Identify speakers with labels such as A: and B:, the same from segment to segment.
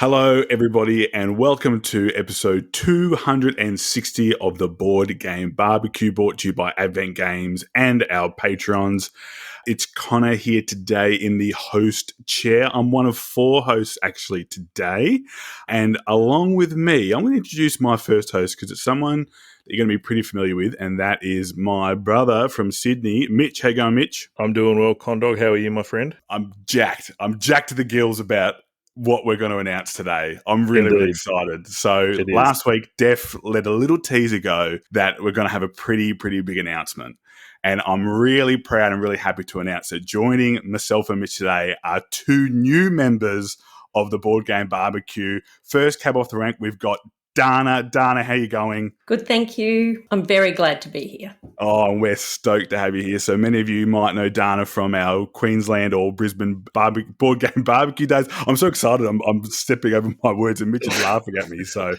A: Hello, everybody, and welcome to episode 260 of the Board Game BBQ, brought to you by Advent Games and our patrons. It's Connor here today in the host chair. I'm one of four hosts actually today, and along with me, I'm going to introduce my first host because it's someone that you're going to be pretty familiar with, and that is my brother from Sydney, Mitch. How you going, Mitch?
B: I'm doing well, Condog. How are you, my friend?
A: I'm jacked. I'm jacked to the gills about what we're going to announce today. I'm really excited. So last week, Def let a little teaser go that we're going to have a pretty big announcement. And I'm really proud and really happy to announce that joining myself and Mitch today are two new members of the Board Game BBQ. First cab off the rank, we've got Dana. Dana, how you going?
C: Good, thank you. I'm very glad to be here.
A: Oh, and we're stoked to have you here. So many of you might know Dana from our Queensland or Brisbane Board Game BBQ days. I'm so excited. I'm stepping over my words and Mitch is laughing at me. So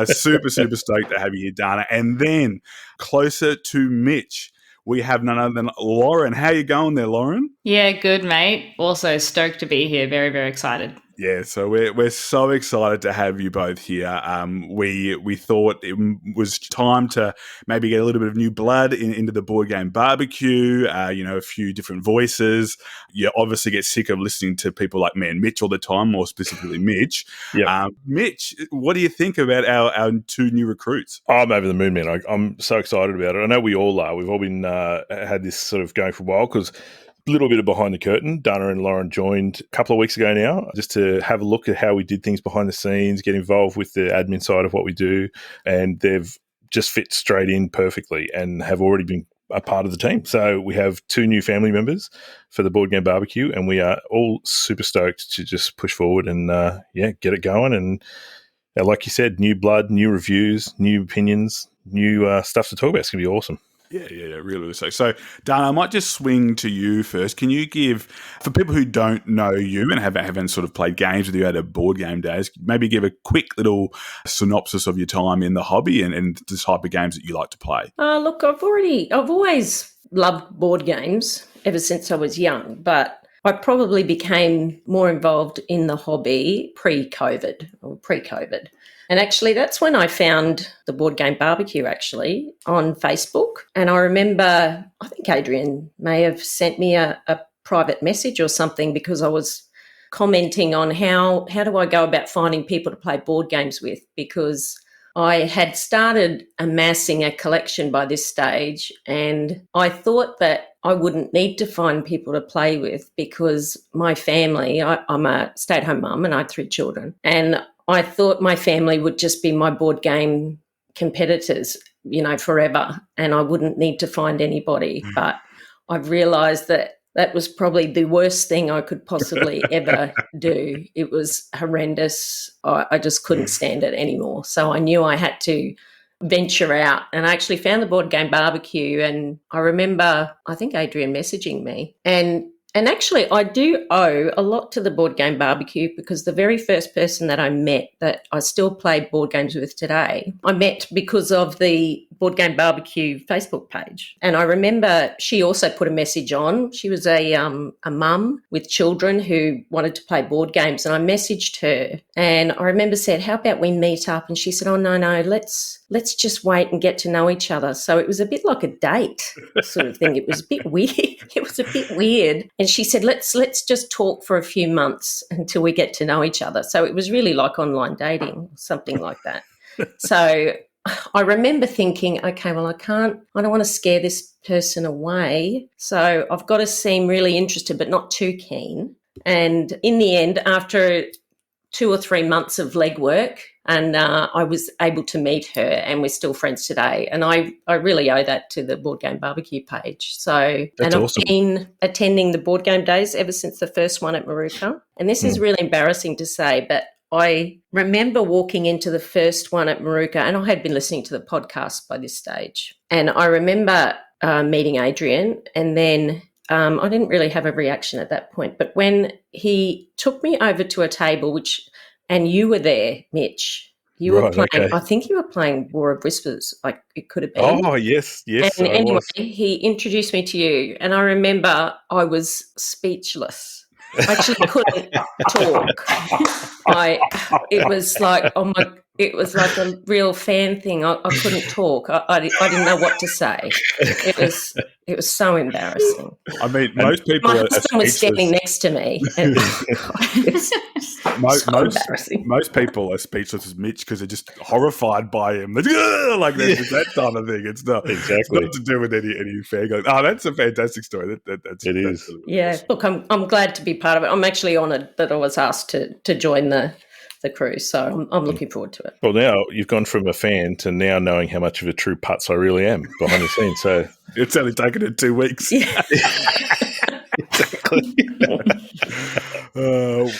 A: super stoked to have you here, Dana. And then closer to Mitch, we have none other than Lauren. How you going there, Lauren?
D: Yeah, good, mate. Also stoked to be here. Very excited.
A: Yeah, so we're so excited to have you both here. We thought it was time to maybe get a little bit of new blood into the Board Game BBQ. A few different voices. You obviously get sick of listening to people like me and Mitch all the time, more specifically Mitch.
B: Yep.
A: Mitch, what do you think about our two new recruits?
B: I'm over the moon, man. I'm so excited about it. I know we all are. We've all been had this sort of going for a while because a little bit of behind the curtain. Dana and Lauren joined a couple of weeks ago now just to have a look at how we did things behind the scenes, get involved with the admin side of what we do, and they've just fit straight in perfectly and have already been a part of the team. So we have two new family members for the Board Game BBQ, and we are all super stoked to just push forward and get it going. And like you said, new blood, new reviews, new opinions, new stuff to talk about. It's going to be awesome.
A: Yeah, really. So, Dana, I might just swing to you first. Can you give, for people who don't know you and haven't sort of played games with you at a board game days, maybe give a quick little synopsis of your time in the hobby and the type of games that you like to play?
C: Look, I've always loved board games ever since I was young, but I probably became more involved in the hobby pre-COVID. And actually, that's when I found the Board Game BBQ actually on Facebook. And I remember, I think Adrian may have sent me a private message or something because I was commenting on how do I go about finding people to play board games with, because I had started amassing a collection by this stage, and I thought that I wouldn't need to find people to play with because my family, I'm a stay-at-home mum and I have 3 children, and I thought my family would just be my board game competitors, forever, and I wouldn't need to find anybody. But I've realised that was probably the worst thing I could possibly ever do. It was horrendous. I just couldn't stand it anymore. So I knew I had to venture out, and I actually found the Board Game BBQ, and I remember, I think Adrian messaging me, and actually, I do owe a lot to the Board Game BBQ because the very first person that I met that I still play board games with today, I met because of the Board Game BBQ Facebook page. And I remember she also put a message on. She was a mum with children who wanted to play board games, and I messaged her. And I remember said, "How about we meet up?" And she said, "Oh, no, let's just wait and get to know each other." So it was a bit like a date sort of thing. It was a bit weird. And she said, let's just talk for a few months until we get to know each other. So it was really like online dating, something like that. So I remember thinking, okay, well, I don't want to scare this person away. So I've got to seem really interested, but not too keen. And in the end, after 2 or 3 months of legwork, and I was able to meet her, and we're still friends today. And I really owe that to the Board Game BBQ page. So,
B: that's awesome.
C: I've been attending the board game days ever since the first one at Maruka. And this is really embarrassing to say, but I remember walking into the first one at Maruka, and I had been listening to the podcast by this stage. And I remember meeting Adrian, and then I didn't really have a reaction at that point. But when he took me over to a table, and you were there, Mitch. You were playing, okay. I think you were playing War of Whispers, like it could have been.
B: Oh, yes.
C: And anyway, he introduced me to you, and I remember I was speechless. I actually couldn't talk. It was like, oh my, it was like a real fan thing. I couldn't talk. I didn't know what to say. It was so embarrassing.
A: I mean, most people
C: My
A: are
C: husband was standing
A: speechless.
C: next to me. And it was so embarrassing.
A: Most people are speechless as Mitch because they're just horrified by him. Like that's that kind of thing. It's not
B: Exactly.
A: It's not to do with any fair going. Oh, that's a fantastic story. That's
B: It is.
A: That's really
C: Yeah, look, I'm glad to be part of it. I'm actually honoured that I was asked to join the crew, so I'm looking forward to it.
B: Well, now you've gone from a fan to now knowing how much of a true putz I really am behind the scenes. So
A: It's only taken it 2 weeks.
C: Yeah.
B: exactly.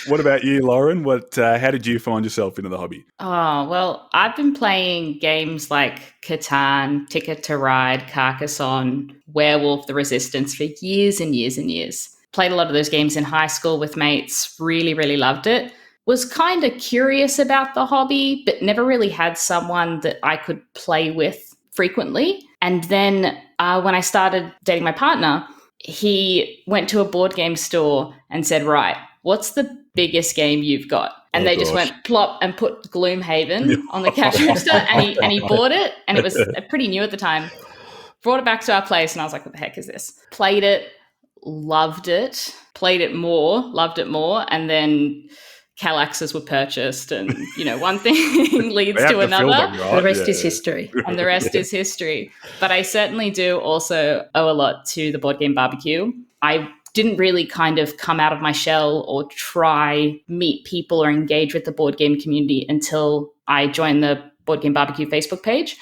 A: What about you, Lauren? How did you find yourself into the hobby?
D: Oh, well, I've been playing games like Catan, Ticket to Ride, Carcassonne, Werewolf, The Resistance for years and years and years. Played a lot of those games in high school with mates, really, really loved it. Was kind of curious about the hobby, but never really had someone that I could play with frequently. And then when I started dating my partner, he went to a board game store and said, right, what's the biggest game you've got? And they just went plop and put Gloomhaven on the cash register, and he bought it, and it was pretty new at the time. Brought it back to our place, and I was like, what the heck is this? Played it, loved it, played it more, loved it more, and then Calaxes were purchased, and one thing leads to another.
C: The rest is history.
D: And the rest is history. But I certainly do also owe a lot to the Board Game BBQ. I didn't really kind of come out of my shell or try meet people or engage with the board game community until I joined the Board Game BBQ Facebook page.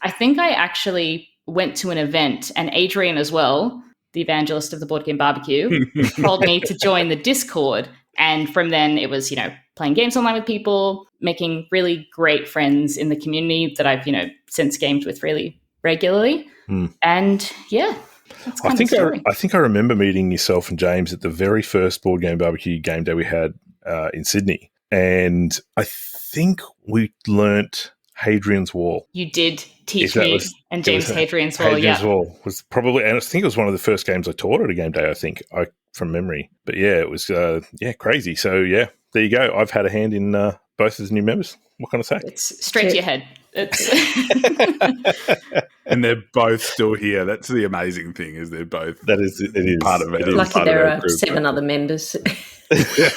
D: I think I actually went to an event, and Adrian as well, the evangelist of the Board Game BBQ, told me to join the Discord. And from then it was, playing games online with people, making really great friends in the community that I've, since gamed with really regularly. And yeah, that's kind of the story.
B: I think I remember meeting yourself and James at the very first Board Game BBQ game day we had in Sydney. And I think we learnt Hadrian's Wall.
D: You did teach me and James Hadrian's Wall,
B: Hadrian's Wall was probably, and I think it was one of the first games I taught at a game day, from memory. But yeah, it was, crazy. So yeah, there you go. I've had a hand in both as new members. What can I say?
D: It's straight to your head. It's
A: And they're both still here. That's the amazing thing, is they're both
B: it is
A: part of it.
C: Lucky there are 7 other members.
A: The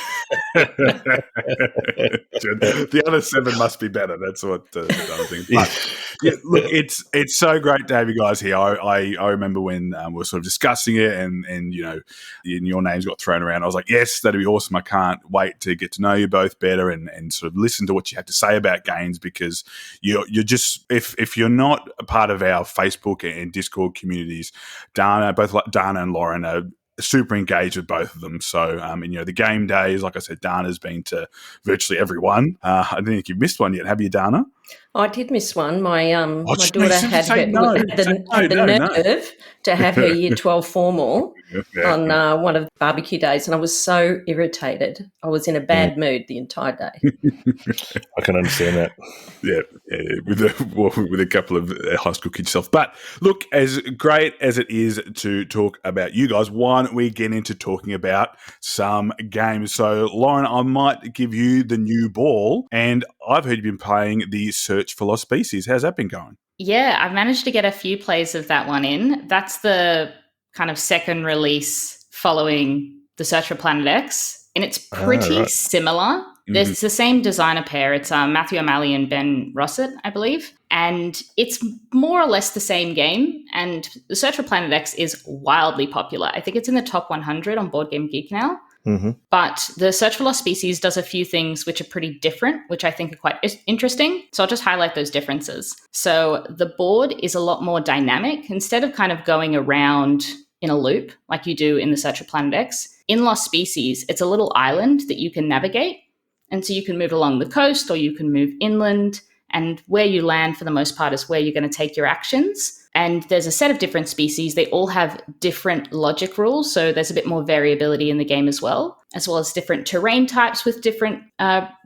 A: other 7 must be better. That's what the other thing. But yeah, look, it's so great to have you guys here. I remember when we were sort of discussing it, and your names got thrown around. I was like, yes, that'd be awesome. I can't wait to get to know you both better and sort of listen to what you have to say about games, because you're just, if you're not a part of our Facebook and Discord communities, both Dana and Lauren are super engaged with both of them. So, the game days, like I said, Dana's been to virtually every one. I don't think you've missed one yet, have you, Dana?
C: I did miss one. My daughter had the
A: nerve
C: to have her Year 12 formal on one of the barbecue days, and I was so irritated. I was in a bad mood the entire day.
B: I can understand that.
A: Yeah, with a couple of high school kids yourself. But look, as great as it is to talk about you guys, why don't we get into talking about some games? So, Lauren, I might give you the new ball, and I've heard you've been playing the Search for Lost Species. How's that been going?
D: Yeah, I've managed to get a few plays of that one in. That's the kind of second release following the Search for Planet X, and it's pretty similar. It's the same designer pair. It's Matthew O'Malley and Ben Rossett, I believe. And it's more or less the same game. And the Search for Planet X is wildly popular. I think it's in the top 100 on Board Game Geek now. But the Search for Lost Species does a few things which are pretty different, which I think are quite interesting. So I'll just highlight those differences. So the board is a lot more dynamic. Instead of kind of going around in a loop like you do in the Search for Planet X, in Lost Species, it's a little island that you can navigate. And so you can move along the coast or you can move inland. And where you land for the most part is where you're going to take your actions. And there's a set of different species. They all have different logic rules. So there's a bit more variability in the game as well as different terrain types with different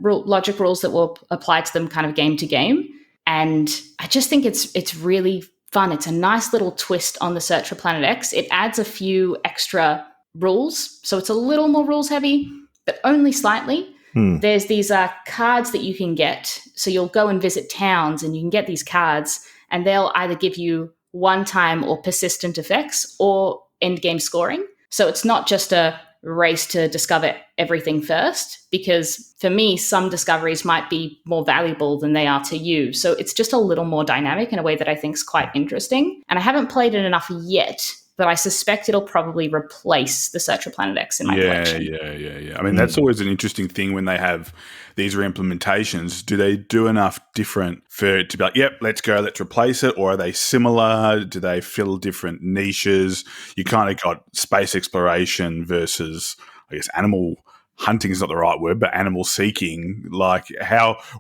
D: logic rules that will apply to them kind of game to game. And I just think it's really fun. It's a nice little twist on the Search for Planet X. It adds a few extra rules. So it's a little more rules heavy, but only slightly. There's these cards that you can get. So you'll go and visit towns and you can get these cards and they'll either give you one-time or persistent effects or end-game scoring. So it's not just a race to discover everything first, because for me, some discoveries might be more valuable than they are to you. So it's just a little more dynamic in a way that I think is quite interesting. And I haven't played it enough yet, but I suspect it'll probably replace the Search for Planet X in my collection.
A: Yeah. I mean, that's always an interesting thing when they have these reimplementations. Do they do enough different for it to be like, yep, let's go, let's replace it? Or are they similar? Do they fill different niches? You kind of got space exploration versus, I guess, animal hunting is not the right word, but animal seeking. Like,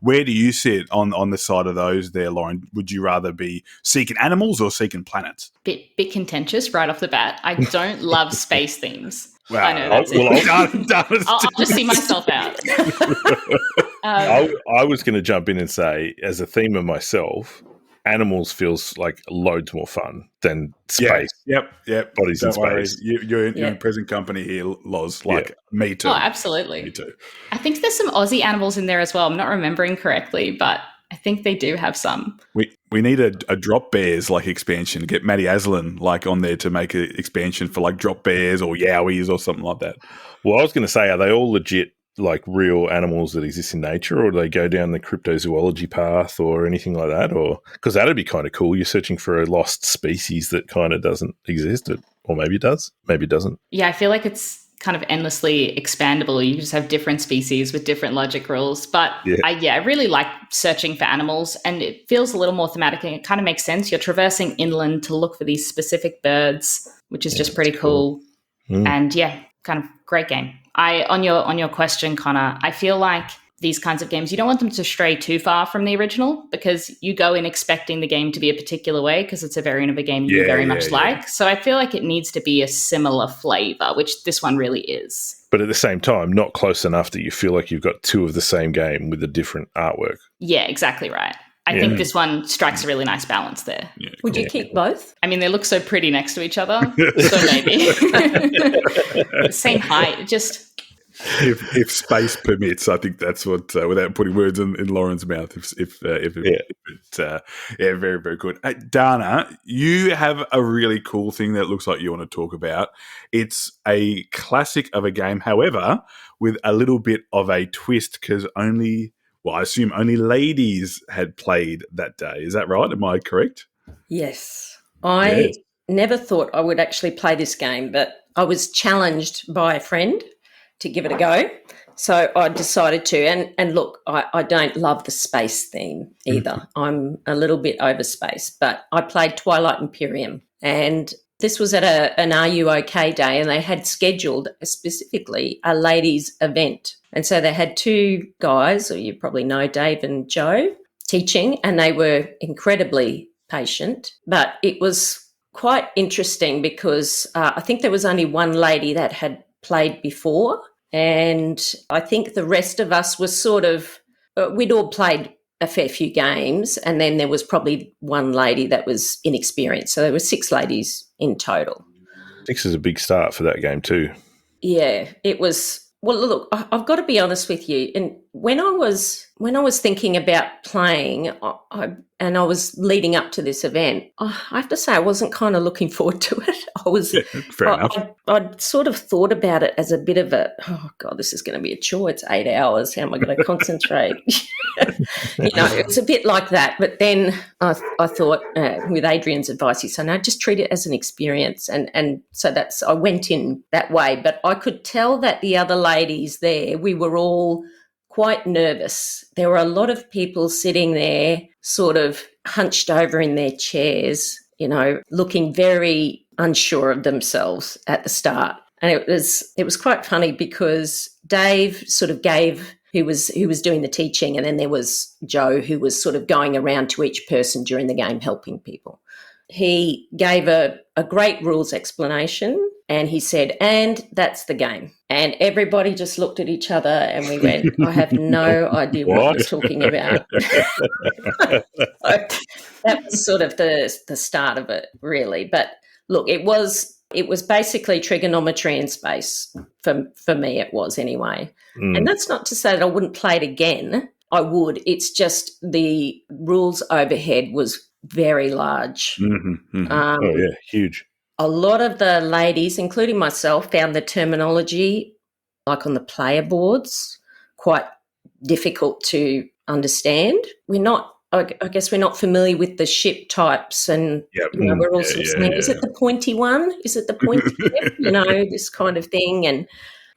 A: where do you sit on the side of those there, Lauren? Would you rather be seeking animals or seeking planets?
D: Bit contentious right off the bat. I don't love space themes.
A: Well,
D: I know that's it. I'll just see myself out.
B: I was going to jump in and say, as a theme of myself, animals feels like loads more fun than space.
A: Yep.
B: Bodies
A: Don't
B: in
A: worry.
B: space.
A: You're in present company here, Loz. Me too.
D: Oh, absolutely.
A: Me too.
D: I think there's some Aussie animals in there as well. I'm not remembering correctly, but I think they do have some.
A: We need a drop bears expansion. Get Matty Aslan on there to make an expansion for drop bears or yowies or something like that.
B: Well, I was going to say, are they all legit real animals that exist in nature, or do they go down the cryptozoology path or anything like that? Or because that'd be kind of cool. You're searching for a lost species that kind of doesn't exist, or maybe it does, maybe it doesn't.
D: Yeah, I feel like it's kind of endlessly expandable. You just have different species with different logic rules. But I really like searching for animals, and it feels a little more thematic, and it kind of makes sense. You're traversing inland to look for these specific birds, which is just pretty cool. And kind of great game. On your question, Connor, I feel like these kinds of games, you don't want them to stray too far from the original, because you go in expecting the game to be a particular way because it's a variant of a game you very much like. So I feel like it needs to be a similar flavor, which this one really is.
B: But at the same time, not close enough that you feel like you've got two of the same game with a different artwork.
D: Yeah, exactly right. I think this one strikes a really nice balance there.
A: Yeah,
C: Would you keep both?
D: I mean, they look so pretty next to each other, so maybe. Same height, just...
A: If space permits, I think that's what, without putting words in Lauren's mouth, very, very good. Dana, you have a really cool thing that looks like you want to talk about. It's a classic of a game, however, with a little bit of a twist, because I assume only ladies had played that day. Is that right? Am I correct?
C: Yes. I never thought I would actually play this game, but I was challenged by a friend to give it a go. So I decided to. And look, I don't love the space theme either. I'm a little bit over space, but I played Twilight Imperium, and this was at an Are You OK Day, and they had scheduled specifically a ladies' event. And so they had two guys, or you probably know Dave and Joe, teaching, and they were incredibly patient. But it was quite interesting because I think there was only one lady that had played before, and I think the rest of us was we'd all played a fair few games, and then there was probably one lady that was inexperienced. So there were 6 ladies in total.
B: 6 is a big start for that game too.
C: Yeah, it was. Well, look, I've got to be honest with you. And when I was thinking about playing, I was leading up to this event, I have to say I wasn't kind of looking forward to it.
A: Fair enough.
C: I'd sort of thought about it as a bit of oh God, this is going to be a chore. It's 8 hours. How am I going to concentrate? It was a bit like that. But then I thought, with Adrian's advice, he said, no, just treat it as an experience. And so I went in that way. But I could tell that the other ladies there, we were all quite nervous. There were a lot of people sitting there sort of hunched over in their chairs, looking very unsure of themselves at the start. And it was quite funny because Dave sort of gave who was doing the teaching, and then there was Joe who was sort of going around to each person during the game helping people. He gave a great rules explanation, and he said, and that's the game. And everybody just looked at each other and we went, I have no idea what he's talking about. That was sort of the start of it, really. But look, it was It was basically trigonometry in space. For me, it was anyway. And that's not to say that I wouldn't play it again. I would. It's just the rules overhead was very large.
B: Huge.
C: A lot of the ladies, including myself, found the terminology, like on the player boards, quite difficult to understand. I guess we're not familiar with the ship types, and we're all sort of saying, is it the pointy one? Is it the pointy ship? This kind of thing. And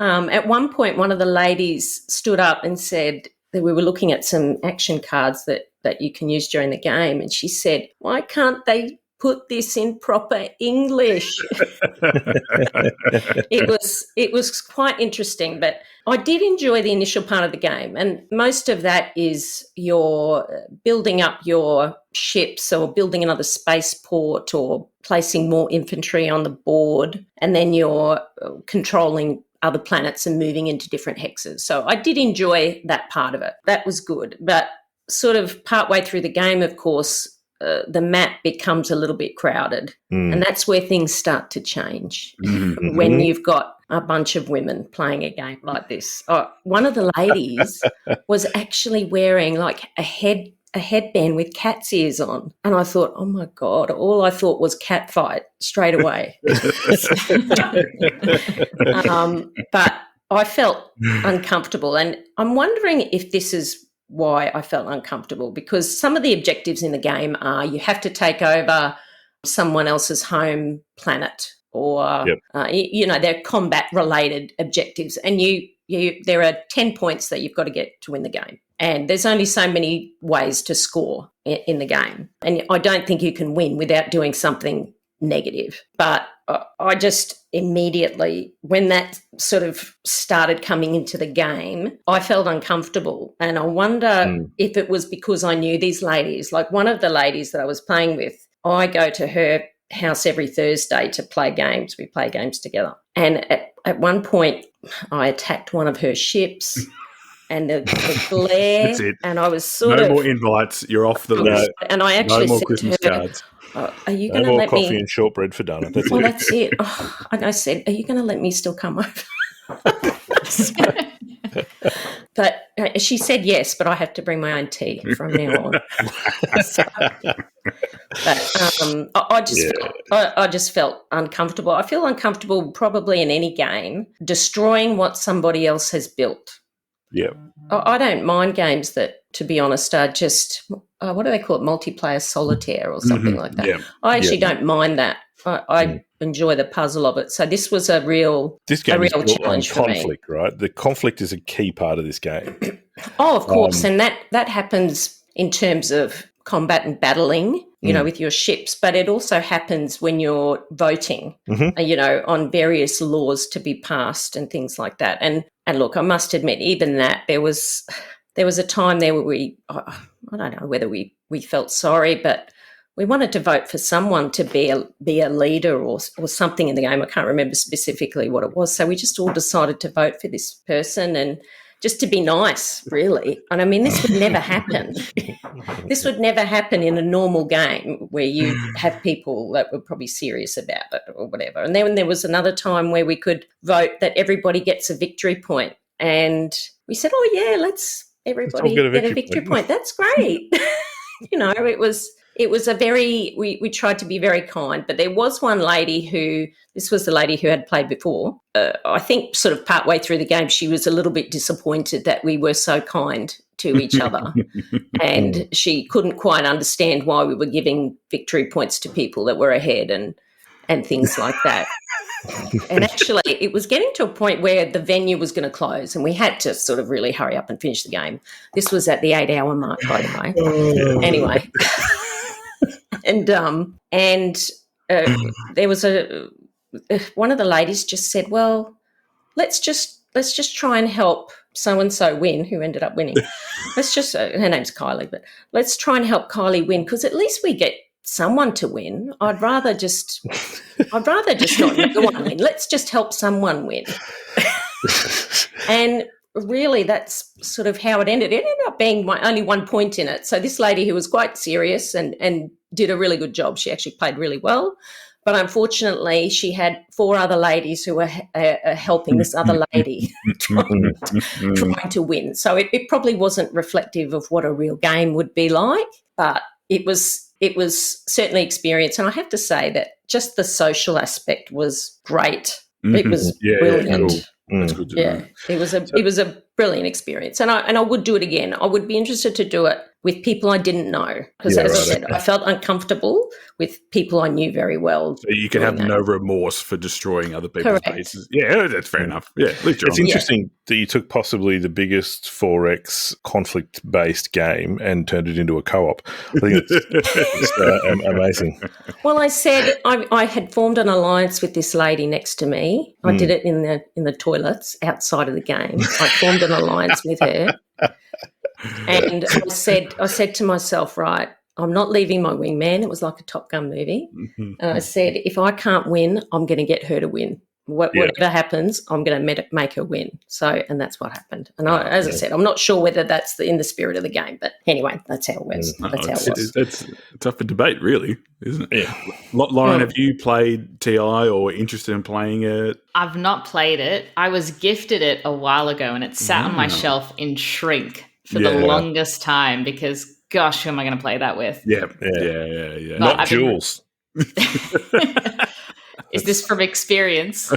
C: at one point, one of the ladies stood up and said that we were looking at some action cards that you can use during the game, and she said, "Why can't they put this in proper English?" It was quite interesting, but I did enjoy the initial part of the game, and most of that is you're building up your ships or building another spaceport or placing more infantry on the board, and then you're controlling other planets and moving into different hexes. So I did enjoy that part of it. That was good. But sort of partway through the game, of course, the map becomes a little bit crowded, and that's where things start to change when you've got a bunch of women playing a game like this. One of the ladies was actually wearing like a headband with cat's ears on, and I thought, oh my God, all I thought was cat fight straight away. But I felt uncomfortable, and I'm wondering if this is why I felt uncomfortable, because some of the objectives in the game are you have to take over someone else's home planet, or they're combat related objectives, and there are 10 points that you've got to get to win the game, and there's only so many ways to score in the game, and I don't think you can win without doing something negative. But I just immediately, when that sort of started coming into the game, I felt uncomfortable. And I wonder if it was because I knew these ladies. Like one of the ladies that I was playing with, I go to her house every Thursday to play games. We play games together. And at one point, I attacked one of her ships. And the glare,
A: That's it.
C: and I was sort of...
A: No more invites. You're off the list.
C: And I actually
A: no more
C: said
A: Christmas
C: to her,
A: cards.
C: are you
B: No
C: going to
B: more
C: let
B: coffee
C: me...
B: and shortbread for Donna. That's
C: Well,
B: it.
C: that's it. And I said, are you going to let me still come over? But she said yes, but I have to bring my own tea from now on. I just felt uncomfortable. I feel uncomfortable probably in any game, destroying what somebody else has built.
B: Yeah.
C: I don't mind games that, to be honest, are just, what do they call it, multiplayer solitaire or something like that.
A: Yeah.
C: I actually don't mind that. I enjoy the puzzle of it. So this was a real challenge for me.
B: Conflict, right? The conflict is a key part of this game.
C: Oh, of course. And that happens in terms of combat and battling, with your ships, but it also happens when you're voting, on various laws to be passed and things like that. And look, I must admit, even that there was a time there where I don't know whether we felt sorry, but we wanted to vote for someone to be a leader or something in the game. I can't remember specifically what it was. So we just all decided to vote for this person, and just to be nice, really. And I mean, this would never happen. This would never happen in a normal game where you have people that were probably serious about it or whatever. And then there was another time where we could vote that everybody gets a victory point. And we said, oh, yeah, let's everybody get a victory point. That's great. It was a very, we tried to be very kind, but there was one lady this was the lady who had played before. I think sort of partway through the game, she was a little bit disappointed that we were so kind to each other. And she couldn't quite understand why we were giving victory points to people that were ahead and things like that. And actually, it was getting to a point where the venue was going to close and we had to sort of really hurry up and finish the game. This was at the 8-hour mark, by the way. Anyway. And there was one of the ladies just said, well, let's just try and help so-and-so win, who ended up winning. Let's just, her name's Kylie, but let's try and help Kylie win, because at least we get someone to win. I'd rather just not the one win. Let's just help someone win. And really, that's sort of how it ended. It ended up being only 1 point in it. So this lady, who was quite serious and did a really good job, she actually played really well. But unfortunately, she had 4 other ladies who were helping this other lady trying to win. So it probably wasn't reflective of what a real game would be like, but it was certainly experience. And I have to say that just the social aspect was great. It was brilliant.
A: Cool. That's good to know.
C: It was a brilliant experience, and I would do it again. I would be interested to do it with people I didn't know because, as I said, I felt uncomfortable with people I knew very well.
A: So you can have no remorse for destroying other people's bases. Yeah, that's fair enough. Yeah, at least
B: it's interesting that you took possibly the biggest 4X conflict-based game and turned it into a co-op. I think it's amazing.
C: Well, I said I had formed an alliance with this lady next to me. I did it in the toilets outside of the game. I formed an alliance with her. And I said to myself, right, I'm not leaving my wingman. It was like a Top Gun movie. And I said, if I can't win, I'm going to get her to win. Whatever happens, I'm going to make her win. So, and that's what happened. And as I said, I'm not sure whether that's in the spirit of the game, but anyway, that's how it was. That's how it was.
A: It's up for debate, really, isn't it? Yeah. Lauren, have you played TI or interested in playing it?
D: I've not played it. I was gifted it a while ago, and it sat on my shelf in shrink for the longest time because, gosh, who am I going to play that with?
A: Yeah.
B: Not Jules.
D: Is this from experience?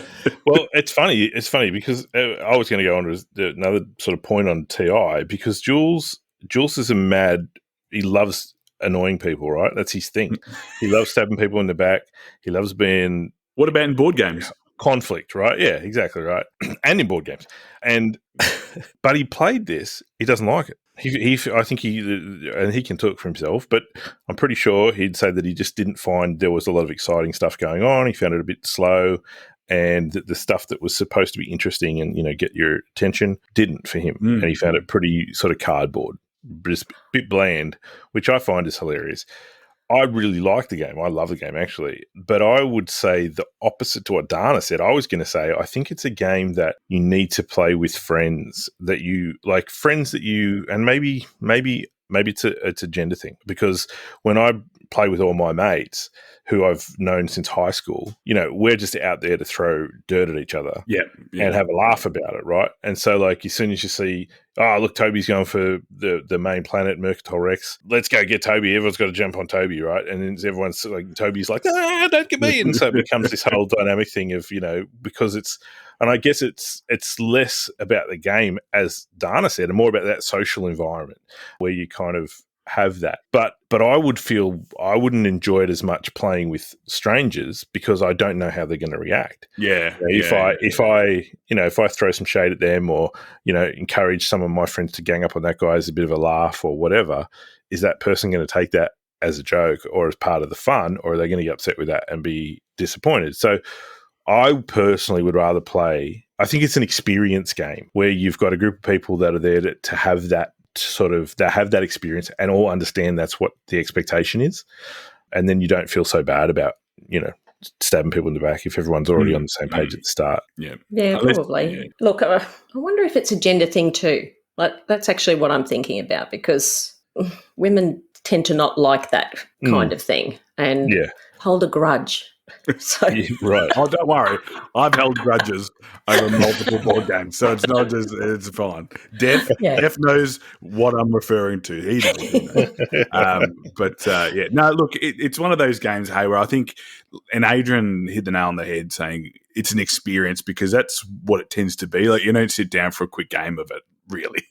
B: Well, it's funny. It's funny because I was going to go on to another sort of point on TI because Jules is he loves annoying people, right? That's his thing. He loves stabbing people in the back. He loves being...
A: What about in board games?
B: Conflict, right? Yeah, exactly right. And in board games. But he played this. He doesn't like it. I think he can talk for himself, but I'm pretty sure he'd say that he just didn't find there was a lot of exciting stuff going on. He found it a bit slow, and the stuff that was supposed to be interesting and get your attention didn't for him. And he found it pretty sort of cardboard, just a bit bland, which I find is hilarious. I really like the game. I love the game, actually. But I would say the opposite to what Dana said. I was going to say, I think it's a game that you need to play with friends that you like, and maybe it's a gender thing. Because when I play with all my mates who I've known since high school, we're just out there to throw dirt at each other and have a laugh about it, right? And so, like, as soon as you see, oh, look, Toby's going for the main planet, Mercantile Rex, let's go get Toby. Everyone's got to jump on Toby, right? And then everyone's like, Toby's like, don't get me. And so it becomes this whole dynamic thing of, because and I guess it's less about the game, as Dana said, and more about that social environment where you kind of have that. But I would feel I wouldn't enjoy it as much playing with strangers because I don't know how they're going to react. If I throw some shade at them or encourage some of my friends to gang up on that guy as a bit of a laugh or whatever, is that person going to take that as a joke or as part of the fun, or are they going to get upset with that and be disappointed? So I personally would rather play, I think it's an experience game where you've got a group of people that are there to have that have that experience and all understand that's what the expectation is. And then you don't feel so bad about, stabbing people in the back if everyone's already on the same page at the start.
C: Yeah, probably. Yeah. Look, I wonder if it's a gender thing too. Like, that's actually what I'm thinking about because women tend to not like that kind of thing and hold a grudge. So.
B: Right.
A: Oh, don't worry. I've held grudges over multiple board games, so it's not just, it's fine. Def knows what I'm referring to. He knows. No, look, it's one of those games, hey, where I think, and Adrian hit the nail on the head saying it's an experience because that's what it tends to be. Like, you don't sit down for a quick game of it. Really,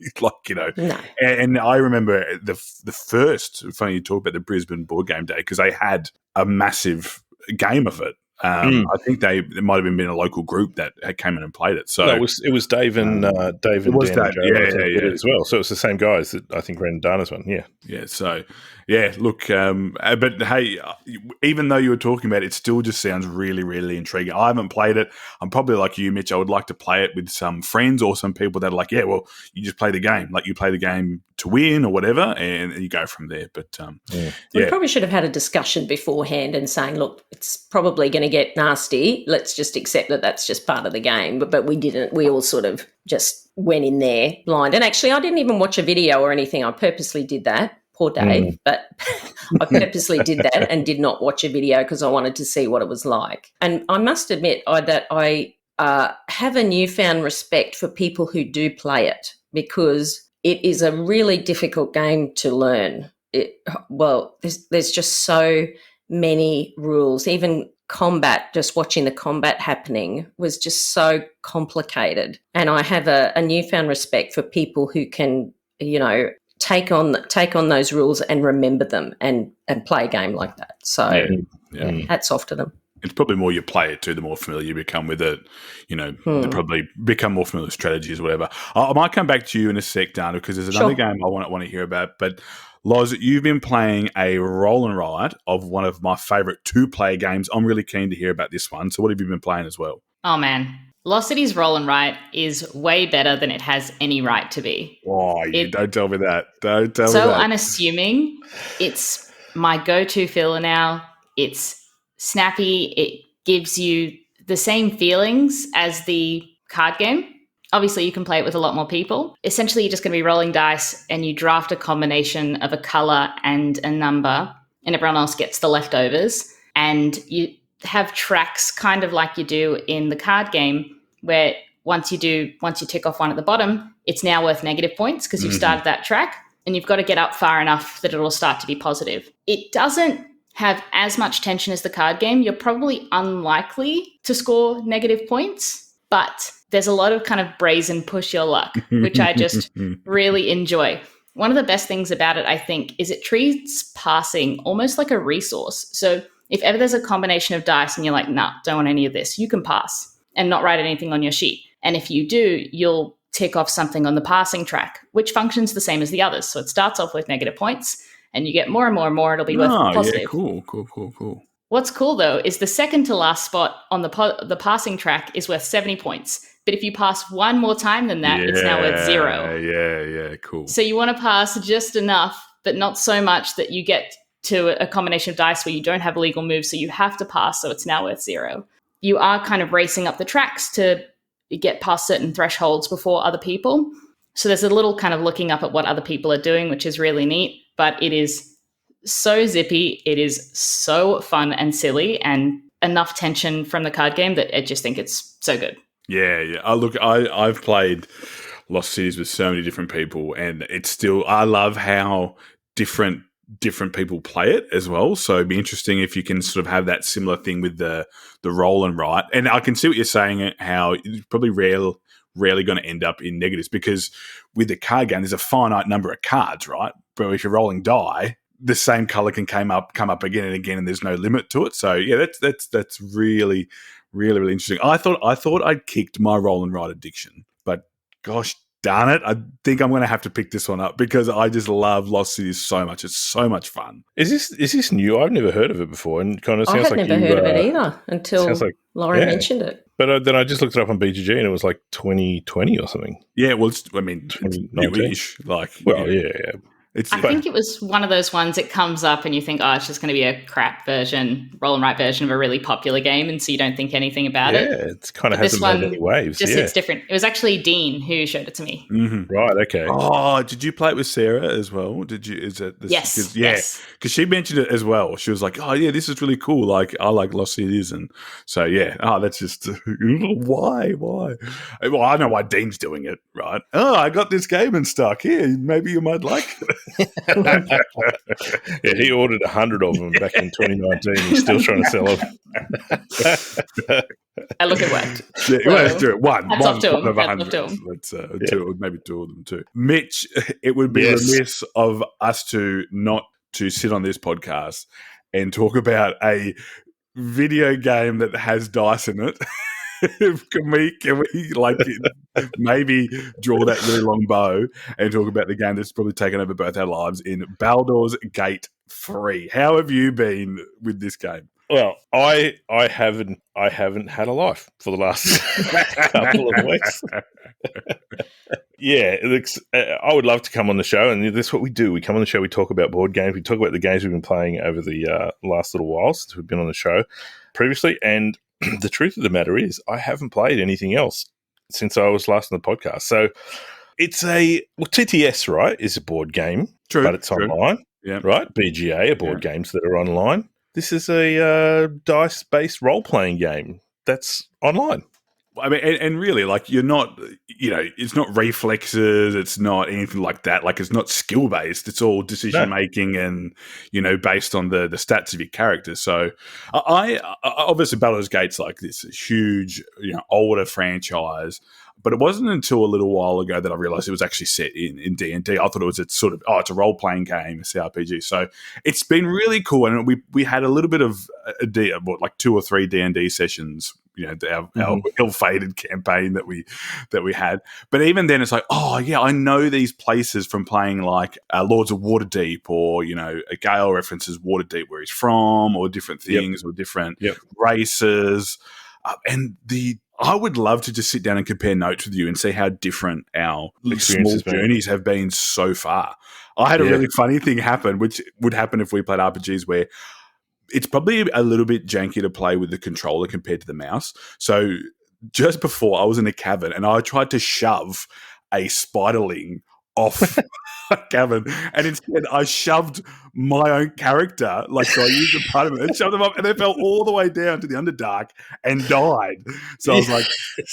C: No.
A: And I remember the first, funny you talk about the Brisbane Board Game Day, because they had a massive game of it. I think there might have been a local group that came in and played it. So
B: no, it was Dave and Dave and Dan as well. So it's the same guys that I think ran Dana's one. Yeah.
A: So look, but hey, even though you were talking about it, it still just sounds really, really intriguing. I haven't played it. I'm probably like you, Mitch. I would like to play it with some friends or some people that are like, yeah, well, you just play the game. Like, you play the game to win or whatever, and you go from there. But
C: we probably should have had a discussion beforehand and saying, look, it's probably going to get nasty. Let's just accept that that's just part of the game. But we didn't. We all sort of just went in there blind. And actually, I didn't even watch a video or anything. I purposely did that. Poor Dave. But I purposely did that and did not watch a video because I wanted to see what it was like. And I must admit that I have a newfound respect for people who do play it, because it is a really difficult game to learn. There's just so many rules. Even combat, just watching the combat happening was just so complicated. And I have a newfound respect for people who can, take on those rules and remember them and play a game like that. So hats off to them.
A: It's probably more you play it too, the more familiar you become with it. They probably become more familiar with strategies or whatever. I might come back to you in a sec, Dana, because there's another game I want to hear about. But Loz, you've been playing a roll and write of one of my favourite 2-player games. I'm really keen to hear about this one. So what have you been playing as well?
D: Oh, man. Lost City's roll and write is way better than it has any right to be.
A: Oh, don't tell me that. Don't tell me that.
D: So unassuming. It's my go-to filler now. It's snappy. It gives you the same feelings as the card game. Obviously, you can play it with a lot more people. Essentially, you're just going to be rolling dice and you draft a combination of a color and a number, and everyone else gets the leftovers. And you have tracks kind of like you do in the card game, where once you tick off one at the bottom, it's now worth negative points because you've started that track, and you've got to get up far enough that it'll start to be positive. It doesn't have as much tension as the card game. You're probably unlikely to score negative points, but there's a lot of kind of brazen push your luck, which I just really enjoy. One of the best things about it, I think, is it treats passing almost like a resource. So if ever there's a combination of dice and you're like, nah, don't want any of this, you can pass and not write anything on your sheet. And if you do, you'll tick off something on the passing track, which functions the same as the others. So it starts off with negative points, and you get more and more and more, it'll be worth positive.
A: Yeah, cool.
D: What's cool, though, is the second to last spot on the passing track is worth 70 points. But if you pass one more time than that, it's now worth 0.
A: Yeah, cool.
D: So you want to pass just enough, but not so much that you get to a combination of dice where you don't have a legal move, so you have to pass, so it's now worth 0. You are kind of racing up the tracks to get past certain thresholds before other people. So there's a little kind of looking up at what other people are doing, which is really neat, but it is so zippy. It is so fun and silly, and enough tension from the card game that I just think it's so good.
A: Yeah. I've played Lost Cities with so many different people, and it's still, I love how different people play it as well. So it'd be interesting if you can sort of have that similar thing with the roll and write. And I can see what you're saying, how it's probably rarely going to end up in negatives, because with the card game, there's a finite number of cards, right? But if you're rolling die, the same color can come up again and again, and there's no limit to it. So yeah, that's really, really, really interesting. I thought I'd kicked my roll and write addiction, but gosh darn it, I think I'm going to have to pick this one up because I just love Lost Cities so much. It's so much fun.
B: Is this new? I've never heard of it before, and kind of sounds like
C: I had never heard of it either until Lauren mentioned it.
B: But then I just looked it up on BGG, and it was like 2020 or something.
A: Yeah, well, it's newish.
B: Yeah.
D: I think it was one of those ones that comes up and you think, oh, it's just going to be a crap version, roll and write version of a really popular game, and so you don't think anything about it.
B: Yeah, it's kind of hasn't made any waves.
D: It's different. It was actually Dean who showed it to me.
A: Mm-hmm.
B: Right, okay.
A: Oh, did you play it with Sarah as well? Did you? Is it?
D: Yes.
A: Yes. Because she mentioned it as well. She was like, oh, yeah, this is really cool. Like, I like Lost Cities. And so, yeah. Oh, that's just, why? Well, I know why Dean's doing it, right? Oh, I got this game in stock. Here, maybe you might like it.
B: Yeah, he ordered 100 of them back in 2019. He's still trying to sell them.
D: And look, it worked.
A: Yeah, let's do it. One
D: of 100.
A: Let's two, maybe two of them too. Mitch, it would be remiss of us to not to sit on this podcast and talk about a video game that has dice in it. Can we like maybe draw that really long bow and talk about the game that's probably taken over both our lives in Baldur's Gate 3? How have you been with this game?
B: Well, I haven't had a life for the last couple of weeks. Yeah, I would love to come on the show, and that's what we do. We come on the show, we talk about board games, we talk about the games we've been playing over the last little while since we've been on the show previously, and the truth of the matter is I haven't played anything else since I was last on the podcast. So it's TTS, right, is a board game, but it's online.
A: Yeah.
B: Right? BGA are board games that are online. This is a dice-based role-playing game that's online.
A: I mean, and really, like, you're not, it's not reflexes, it's not anything like that. Like, it's not skill based. It's all decision making and, based on the stats of your characters. So, I obviously Baldur's Gate's like this huge, older franchise. But it wasn't until a little while ago that I realized it was actually set in D&D. I thought it was it's a role-playing game, a CRPG. So it's been really cool. And we had a little bit of like 2 or 3 D&D sessions, our ill-fated campaign that we had. But even then it's like, oh, yeah, I know these places from playing like Lords of Waterdeep, or, Gale references Waterdeep where he's from, or different things, or different races. I would love to just sit down and compare notes with you and see how different our small journeys have been so far. I had a really funny thing happen, which would happen if we played RPGs, where it's probably a little bit janky to play with the controller compared to the mouse. So just before, I was in a cavern and I tried to shove a spiderling off a cavern, and instead I shoved my own character, so I used a part of it and shoved them up, and they fell all the way down to the Underdark and died. So I was like,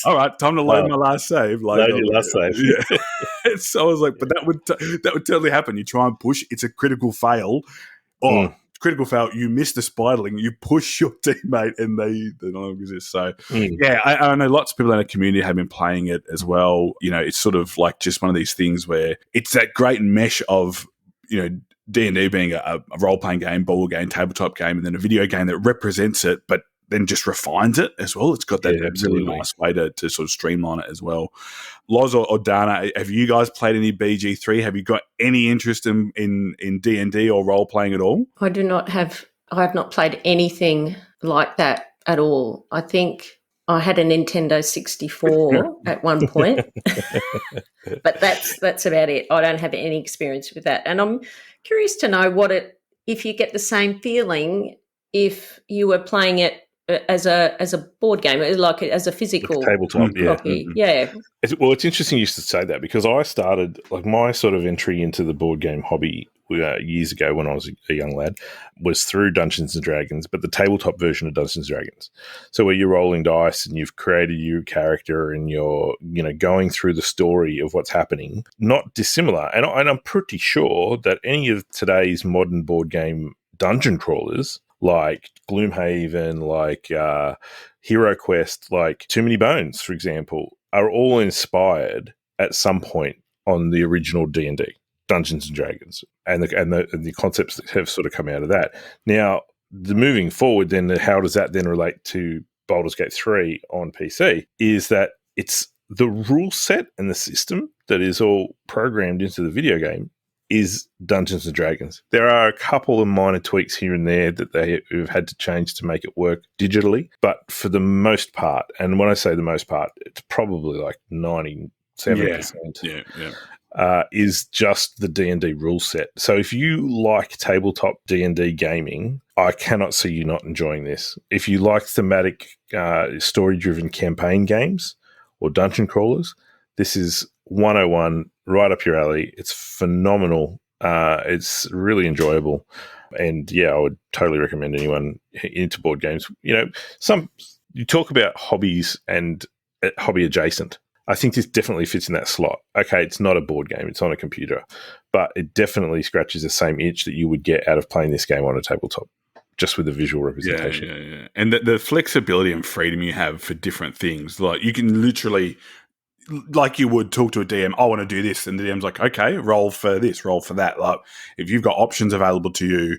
A: all right, time to load my last save.
B: Load your last save.
A: Yeah. So I was like, but that would totally happen. You try and push, it's a critical fail. Critical fail, you miss the spiderling, you push your teammate and they no longer exist. So, I know lots of people in our community have been playing it as well. It's sort of like just one of these things where it's that great mesh of, D&D being a role-playing game, board game, tabletop game, and then a video game that represents it, but then just refines it as well. It's got that really nice way to sort of streamline it as well. Loz or Dana, have you guys played any BG3? Have you got any interest in D&D or role-playing at all?
C: I have not played anything like that at all. I think I had a Nintendo 64 at one point, but that's about it. I don't have any experience with that. And I'm curious to know if you get the same feeling if you were playing it as a board game, like as a physical
B: tabletop
C: copy.
B: It's interesting you should say that, because I started, like, my sort of entry into the board game hobby years ago when I was a young lad was through Dungeons and Dragons, but the tabletop version of Dungeons and Dragons. So where you're rolling dice and you've created your character and you're going through the story of what's happening, not dissimilar. And I'm pretty sure that any of today's modern board game dungeon crawlers, like Gloomhaven, like Hero Quest, like Too Many Bones, for example, are all inspired at some point on the original D&D, Dungeons and Dragons, and the concepts that have sort of come out of that. Now, moving forward, then how does that then relate to Baldur's Gate 3 on PC? Is that it's the rule set and the system that is all programmed into the video game is Dungeons and Dragons. There are a couple of minor tweaks here and there that they have had to change to make it work digitally, but for the most part, and when I say the most part, it's probably like 97%. Is just the D&D rule set. So if you like tabletop D&D gaming, I cannot see you not enjoying this. If you like thematic, story-driven campaign games or dungeon crawlers, this is 101, right up your alley. It's phenomenal. It's really enjoyable. And, I would totally recommend anyone into board games. You talk about hobbies and hobby adjacent. I think this definitely fits in that slot. Okay, it's not a board game. It's on a computer. But it definitely scratches the same itch that you would get out of playing this game on a tabletop, just with the visual representation.
A: Yeah. And the flexibility and freedom you have for different things. Like, you can literally, like you would talk to a DM, I want to do this. And the DM's like, okay, roll for this, roll for that. Like, if you've got options available to you,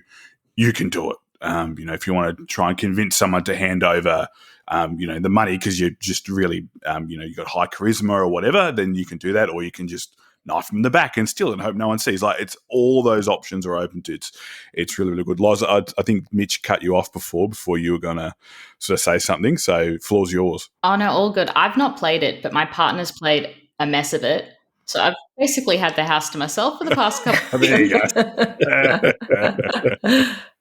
A: you can do it. If you want to try and convince someone to hand over the money because you're just really, you've got high charisma or whatever, then you can do that, or you can just knife them in the back and steal it and hope no one sees. Like, it's all those options are open to it. It's really, really good. Loz, I think Mitch cut you off before you were going to sort of say something, so floor's yours.
D: Oh, no, all good. I've not played it, but my partner's played a mess of it. So I've basically had the house to myself for the past couple of
A: There you
D: go.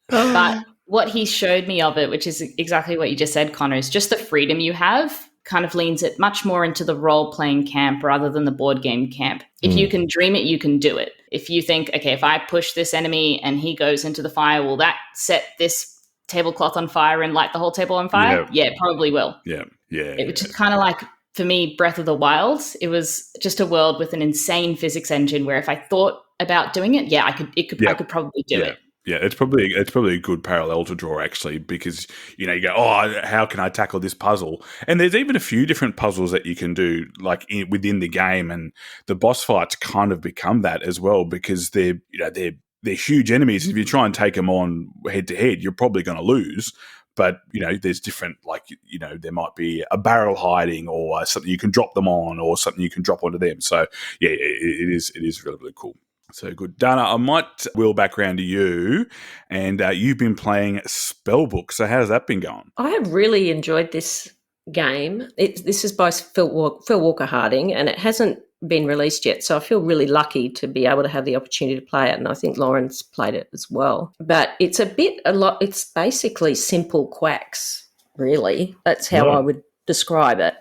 D: But what he showed me of it, which is exactly what you just said, Connor, is just the freedom you have kind of leans it much more into the role-playing camp rather than the board game camp. If you can dream it, you can do it. If you think, okay, if I push this enemy and he goes into the fire, will that set this tablecloth on fire and light the whole table on fire? Yeah, it probably will.
A: Yeah.
D: It was just kind of like, for me, Breath of the Wild. It was just a world with an insane physics engine where if I thought about doing it, I could probably do it.
A: Yeah, it's probably a good parallel to draw, actually, because, you go, oh, how can I tackle this puzzle? And there's even a few different puzzles that you can do, like within the game, and the boss fights kind of become that as well, because they're huge enemies. If you try and take them on head to head, you're probably going to lose. But, there's different, there might be a barrel hiding or something you can drop them on or something you can drop onto them. So, yeah, it is really, really cool. So good. Dana, I might wheel back around to you, and you've been playing Spellbook. So how's that been going?
C: I have really enjoyed this game. This is by Phil Walker Harding, and it hasn't been released yet, so I feel really lucky to be able to have the opportunity to play it, and I think Lauren's played it as well. But it's it's basically simple quacks, really. That's how I would describe it.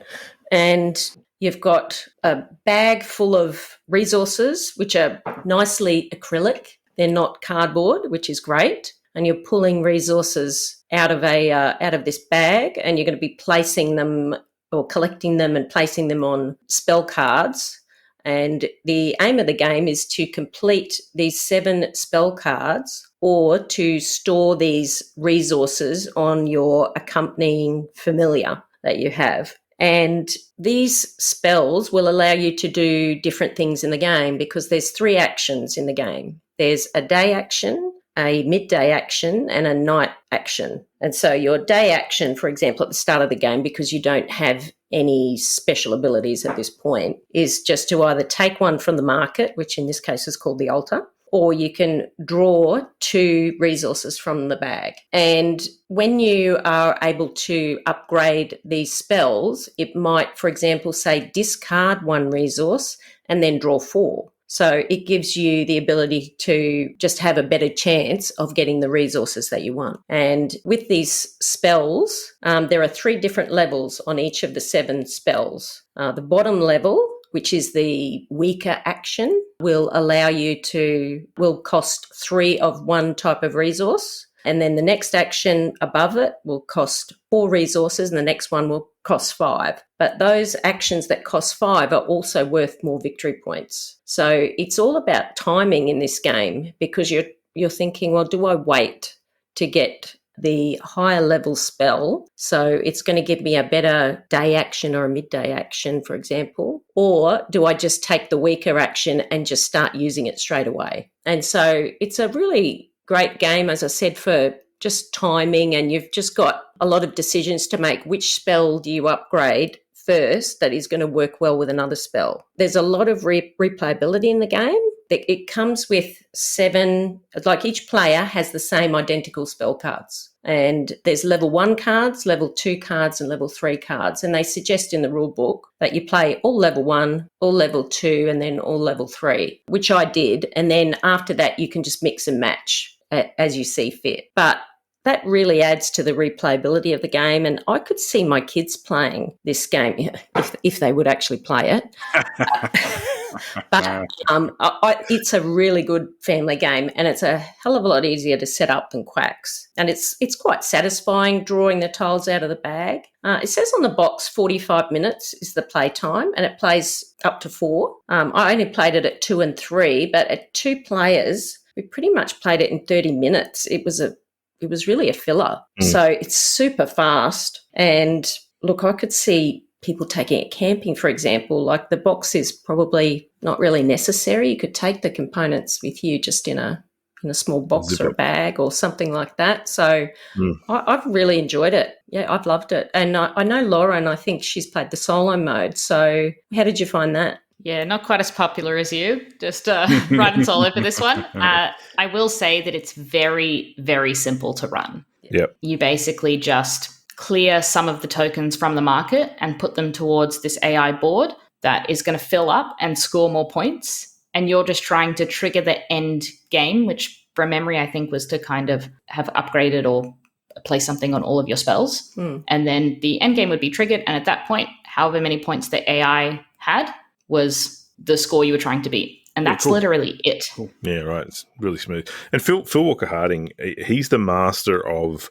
C: And you've got a bag full of resources, which are nicely acrylic. They're not cardboard, which is great. And you're pulling resources out of this bag, and you're going to be placing them or collecting them and placing them on spell cards. And the aim of the game is to complete these 7 spell cards or to store these resources on your accompanying familiar that you have. And these spells will allow you to do different things in the game because there's 3 actions in the game. There's a day action, a midday action, and a night action. And so your day action, for example, at the start of the game, because you don't have any special abilities at this point, is just to either take one from the market, which in this case is called the altar, or you can draw 2 resources from the bag. And when you are able to upgrade these spells, it might, for example, say discard 1 resource and then draw 4. So it gives you the ability to just have a better chance of getting the resources that you want. And with these spells, there are 3 different levels on each of the 7 spells. The bottom level, which is the weaker action, will cost 3 of one type of resource. And then the next action above it will cost 4 resources, and the next one will cost 5. But those actions that cost 5 are also worth more victory points. So it's all about timing in this game, because you're thinking, well, do I wait to get the higher level spell, so it's going to give me a better day action or a midday action, for example, or do I just take the weaker action and just start using it straight away? And so it's a really great game, as I said, for just timing, and you've just got a lot of decisions to make. Which spell do you upgrade first that is going to work well with another spell? There's a lot of replayability in the game. It comes with 7, like each player has the same identical spell cards. And there's level 1 cards, level 2 cards, and level 3 cards. And they suggest in the rule book that you play all level 1, all level 2, and then all level 3, which I did. And then after that, you can just mix and match as you see fit. But that really adds to the replayability of the game. And I could see my kids playing this game if they would actually play it. But it's a really good family game, and it's a hell of a lot easier to set up than Quacks. And it's quite satisfying drawing the tiles out of the bag. It says on the box 45 minutes is the play time, and it plays up to 4. I only played it at 2 and 3, but at 2 players, we pretty much played it in 30 minutes. It was really a filler. So it's super fast. And look, I could see people taking it camping, for example. Like, the box is probably not really necessary. You could take the components with you just in a small box or a bag or something like that. So I've really enjoyed it. Yeah, I've loved it. And I know Lauren, I think she's played the solo mode. So how did you find that?
D: Yeah, not quite as popular as you, just riding solo for this one. I will say that it's very, very simple to run.
B: Yep.
D: You basically just clear some of the tokens from the market and put them towards this AI board that is going to fill up and score more points. And you're just trying to trigger the end game, which from memory I think was to kind of have upgraded or place something on all of your spells. And then the end game would be triggered. And at that point, however many points the AI had was the score you were trying to beat. And that's literally it.
B: Cool. Yeah, right. It's really smooth. And Phil Walker Harding, he's the master of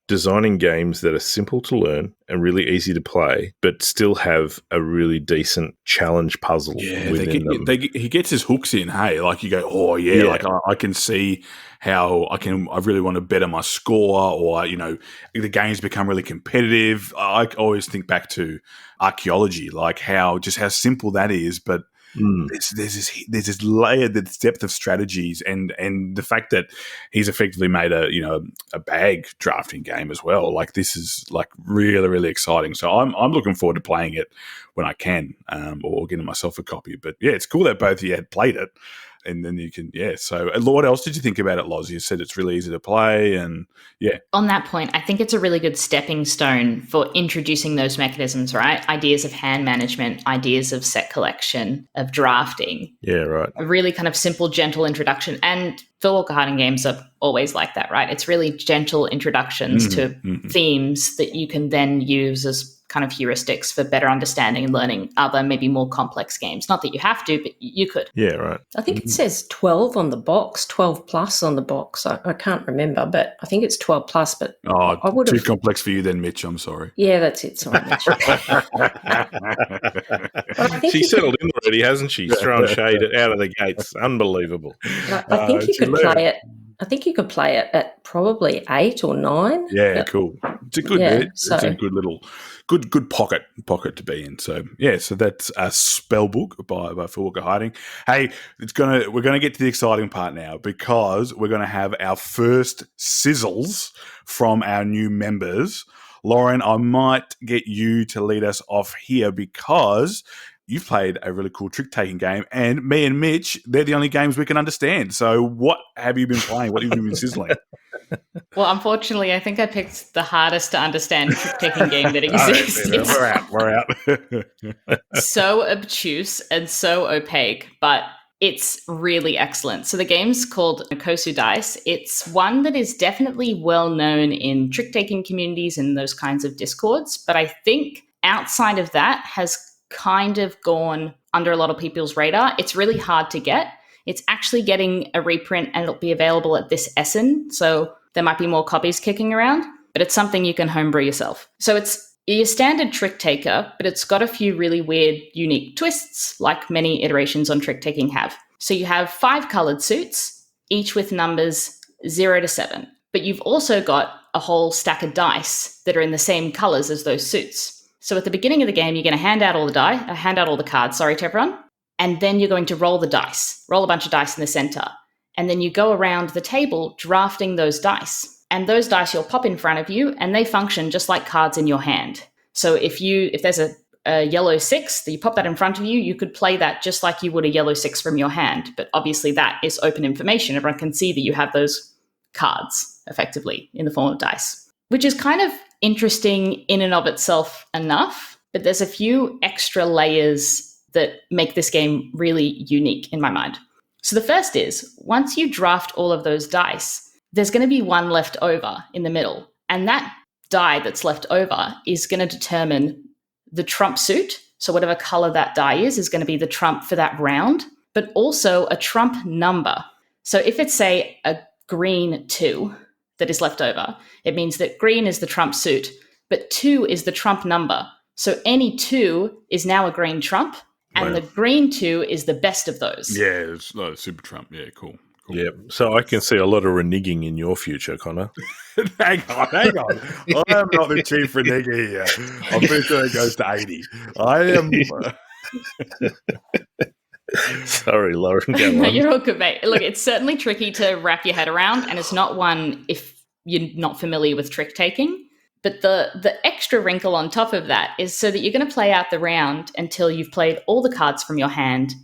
B: designing games that are simple to learn and really easy to play, but still have a really decent challenge puzzle within them.
A: He gets his hooks in, hey, like you go, oh, yeah. Like I can see how I really want to better my score, or, you know, the games become really competitive. I always think back to archaeology, like how simple that is, but there's this layer, this depth of strategies, and the fact that he's effectively made a bag drafting game as well. Like, this is like really, really exciting. So I'm looking forward to playing it when I can, or getting myself a copy. But yeah, it's cool that both of you had played it. And then you can, So what else did you think about it, Loz? You said it's really easy to play, and
D: On that point, I think it's a really good stepping stone for introducing those mechanisms, right? Ideas of hand management, ideas of set collection, of drafting.
B: Yeah, right.
D: A really kind of simple, gentle introduction. And Phil Walker Harding games are always like that, right? It's really gentle introductions to themes that you can then use as kind of heuristics for better understanding and learning other, maybe more complex games. Not that you have to, but you could.
B: Yeah, right.
C: I think it says 12 on the box, 12 plus on the box. I can't remember, but I think it's 12 plus. But I would
A: too complex for you then, Mitch. I'm sorry.
C: Yeah, that's it. Sorry, Mitch.
B: She's settled in already, hasn't she? Throwing shade out of the gates. Unbelievable.
C: I think you could play it. I think you could play it at probably 8 or 9.
A: Yeah, cool. It's a good bit. It's a good little good pocket to be in. So so that's a spell book by Phil Walker Harding. Hey, we're gonna get to the exciting part now, because we're gonna have our first sizzles from our new members. Lauren, I might get you to lead us off here, because you've played a really cool trick-taking game, and me and Mitch, they're the only games we can understand. So what have you been playing? What have you been sizzling?
D: Well, unfortunately, I think I picked the hardest to understand trick-taking game that exists.
A: We're out.
D: So obtuse and so opaque, but it's really excellent. So the game's called Nokosu Dice. It's one that is definitely well known in trick-taking communities and those kinds of discords, but I think outside of that has kind of gone under a lot of people's radar. It's really hard to get. It's actually getting a reprint, and it'll be available at this Essen, so there might be more copies kicking around, but it's something you can homebrew yourself. So it's your standard trick taker, but it's got a few really weird, unique twists, like many iterations on trick taking have. So you have 5 colored suits, each with numbers 0 to 7, but you've also got a whole stack of dice that are in the same colors as those suits. So at the beginning of the game, you're going to hand out all the cards, to everyone. And then you're going to roll the dice, roll a bunch of dice in the center. And then you go around the table drafting those dice. And those dice you'll pop in front of you, and they function just like cards in your hand. So if there's a yellow 6 that you pop that in front of you, you could play that just like you would a yellow 6 from your hand. But obviously that is open information. Everyone can see that you have those cards effectively in the form of dice, which is kind of interesting in and of itself enough, but there's a few extra layers that make this game really unique in my mind. So the first is, once you draft all of those dice, there's going to be one left over in the middle, and that die that's left over is going to determine the trump suit. So whatever color that die is going to be the trump for that round, but also a trump number. So if it's, say, a green 2, that is left over, it means that green is the trump suit, but 2 is the trump number. So any 2 is now a green trump, and the green 2 is the best of those.
A: Yeah, it's like super trump. Yeah, cool.
B: Yeah, so I can see a lot of reneging in your future, Connor.
A: hang on. I am not the chief renegger here. I'm pretty sure it goes to 80. I am...
B: Sorry, Lauren.
D: No, you're all good, mate. Look, it's certainly tricky to wrap your head around, and it's not one if you're not familiar with trick taking. But the extra wrinkle on top of that is so that you're going to play out the round until you've played all the cards from your hand,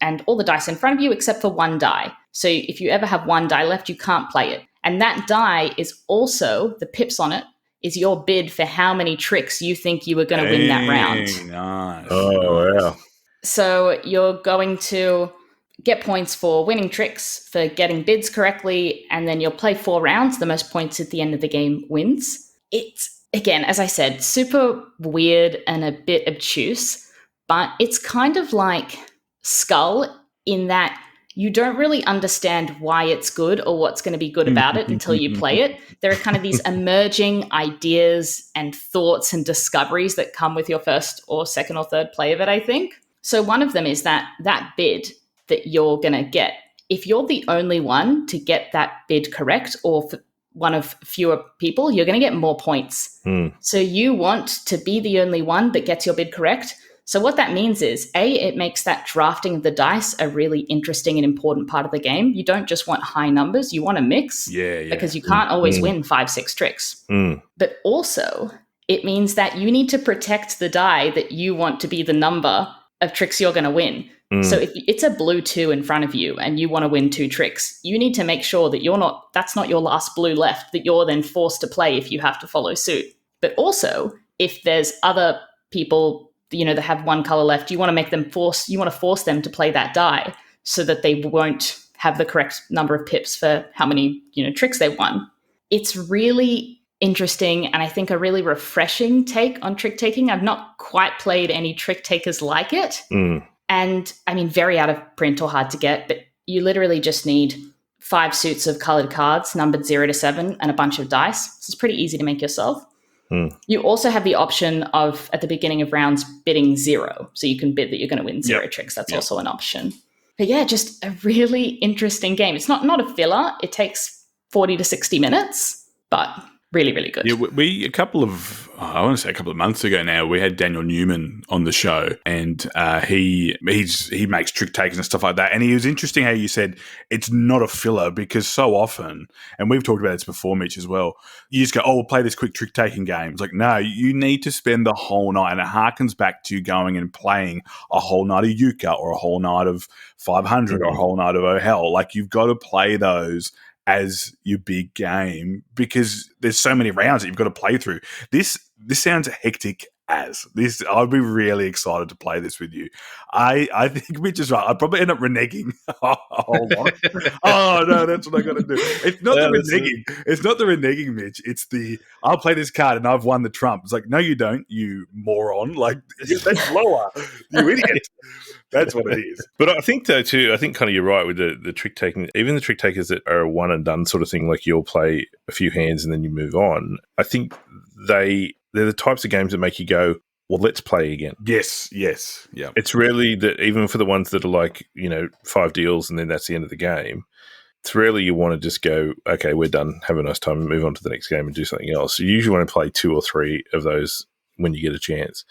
D: and all the dice in front of you except for one die. So if you ever have one die left, you can't play it. And that die is also, the pips on it, is your bid for how many tricks you think you were going to win that round.
A: Nice.
B: Oh, wow.
D: So you're going to get points for winning tricks, for getting bids correctly, and then you'll play 4 rounds. The most points at the end of the game wins. It's, again, as I said, super weird and a bit obtuse, but it's kind of like Skull in that you don't really understand why it's good or what's going to be good about it until you play it. There are kind of these emerging ideas and thoughts and discoveries that come with your first or second or third play of it, I think. So one of them is that bid that you're going to get. If you're the only one to get that bid correct, or one of fewer people, you're going to get more points. So you want to be the only one that gets your bid correct. So what that means is, it makes that drafting of the dice a really interesting and important part of the game. You don't just want high numbers, you want a mix. Because you can't always win 5-6 tricks. But also, it means that you need to protect the die that you want to be the number of tricks you're going to win. So if it's a blue 2 in front of you and you want to win 2 tricks, you need to make sure that that's not your last blue left, that you're then forced to play if you have to follow suit. But also, if there's other people, that have one color left, you want to force them to play that die so that they won't have the correct number of pips for how many, tricks they won. It's really interesting and I think a really refreshing take on trick taking. I've not quite played any trick takers like it. And I mean, very out of print or hard to get, but you literally just need 5 suits of colored cards numbered 0 to 7 and a bunch of dice. So it's pretty easy to make yourself. You also have the option of, at the beginning of rounds, bidding 0. So you can bid that you're going to win 0 tricks. That's also an option. But yeah, just a really interesting game. It's not a filler. It takes 40 to 60 minutes, but really, really good.
A: Yeah, a couple of months ago now, we had Daniel Newman on the show, and he makes trick takers and stuff like that. And it was interesting how you said it's not a filler, because so often, and we've talked about this before, Mitch, as well, you just go, we'll play this quick trick taking game. It's like, no, you need to spend the whole night, and it harkens back to you going and playing a whole night of Euchre or a whole night of 500 or a whole night of Oh Hell. Like, you've got to play those as your big game, because there's so many rounds that you've got to play through. This sounds hectic as this. I'd be really excited to play this with you. I think Mitch is right. I'd probably end up reneging a whole lot. Oh no, that's what I got to do. It's not the reneging. It's not the reneging, Mitch. It's the I'll play this card and I've won the trump. It's like, no, you don't, you moron. Like, that's lower, you idiot. That's what it is.
B: But I think though too, I think kind of you're right with the trick taking. Even the trick takers that are a one and done sort of thing, like you'll play a few hands and then you move on. I think they're the types of games that make you go, well, let's play again.
A: Yes, yeah.
B: It's rarely that, even for the ones that are like, 5 deals and then that's the end of the game. It's rarely you want to just go, okay, we're done, have a nice time, and move on to the next game and do something else. You usually want to play 2 or 3 of those when you get a chance.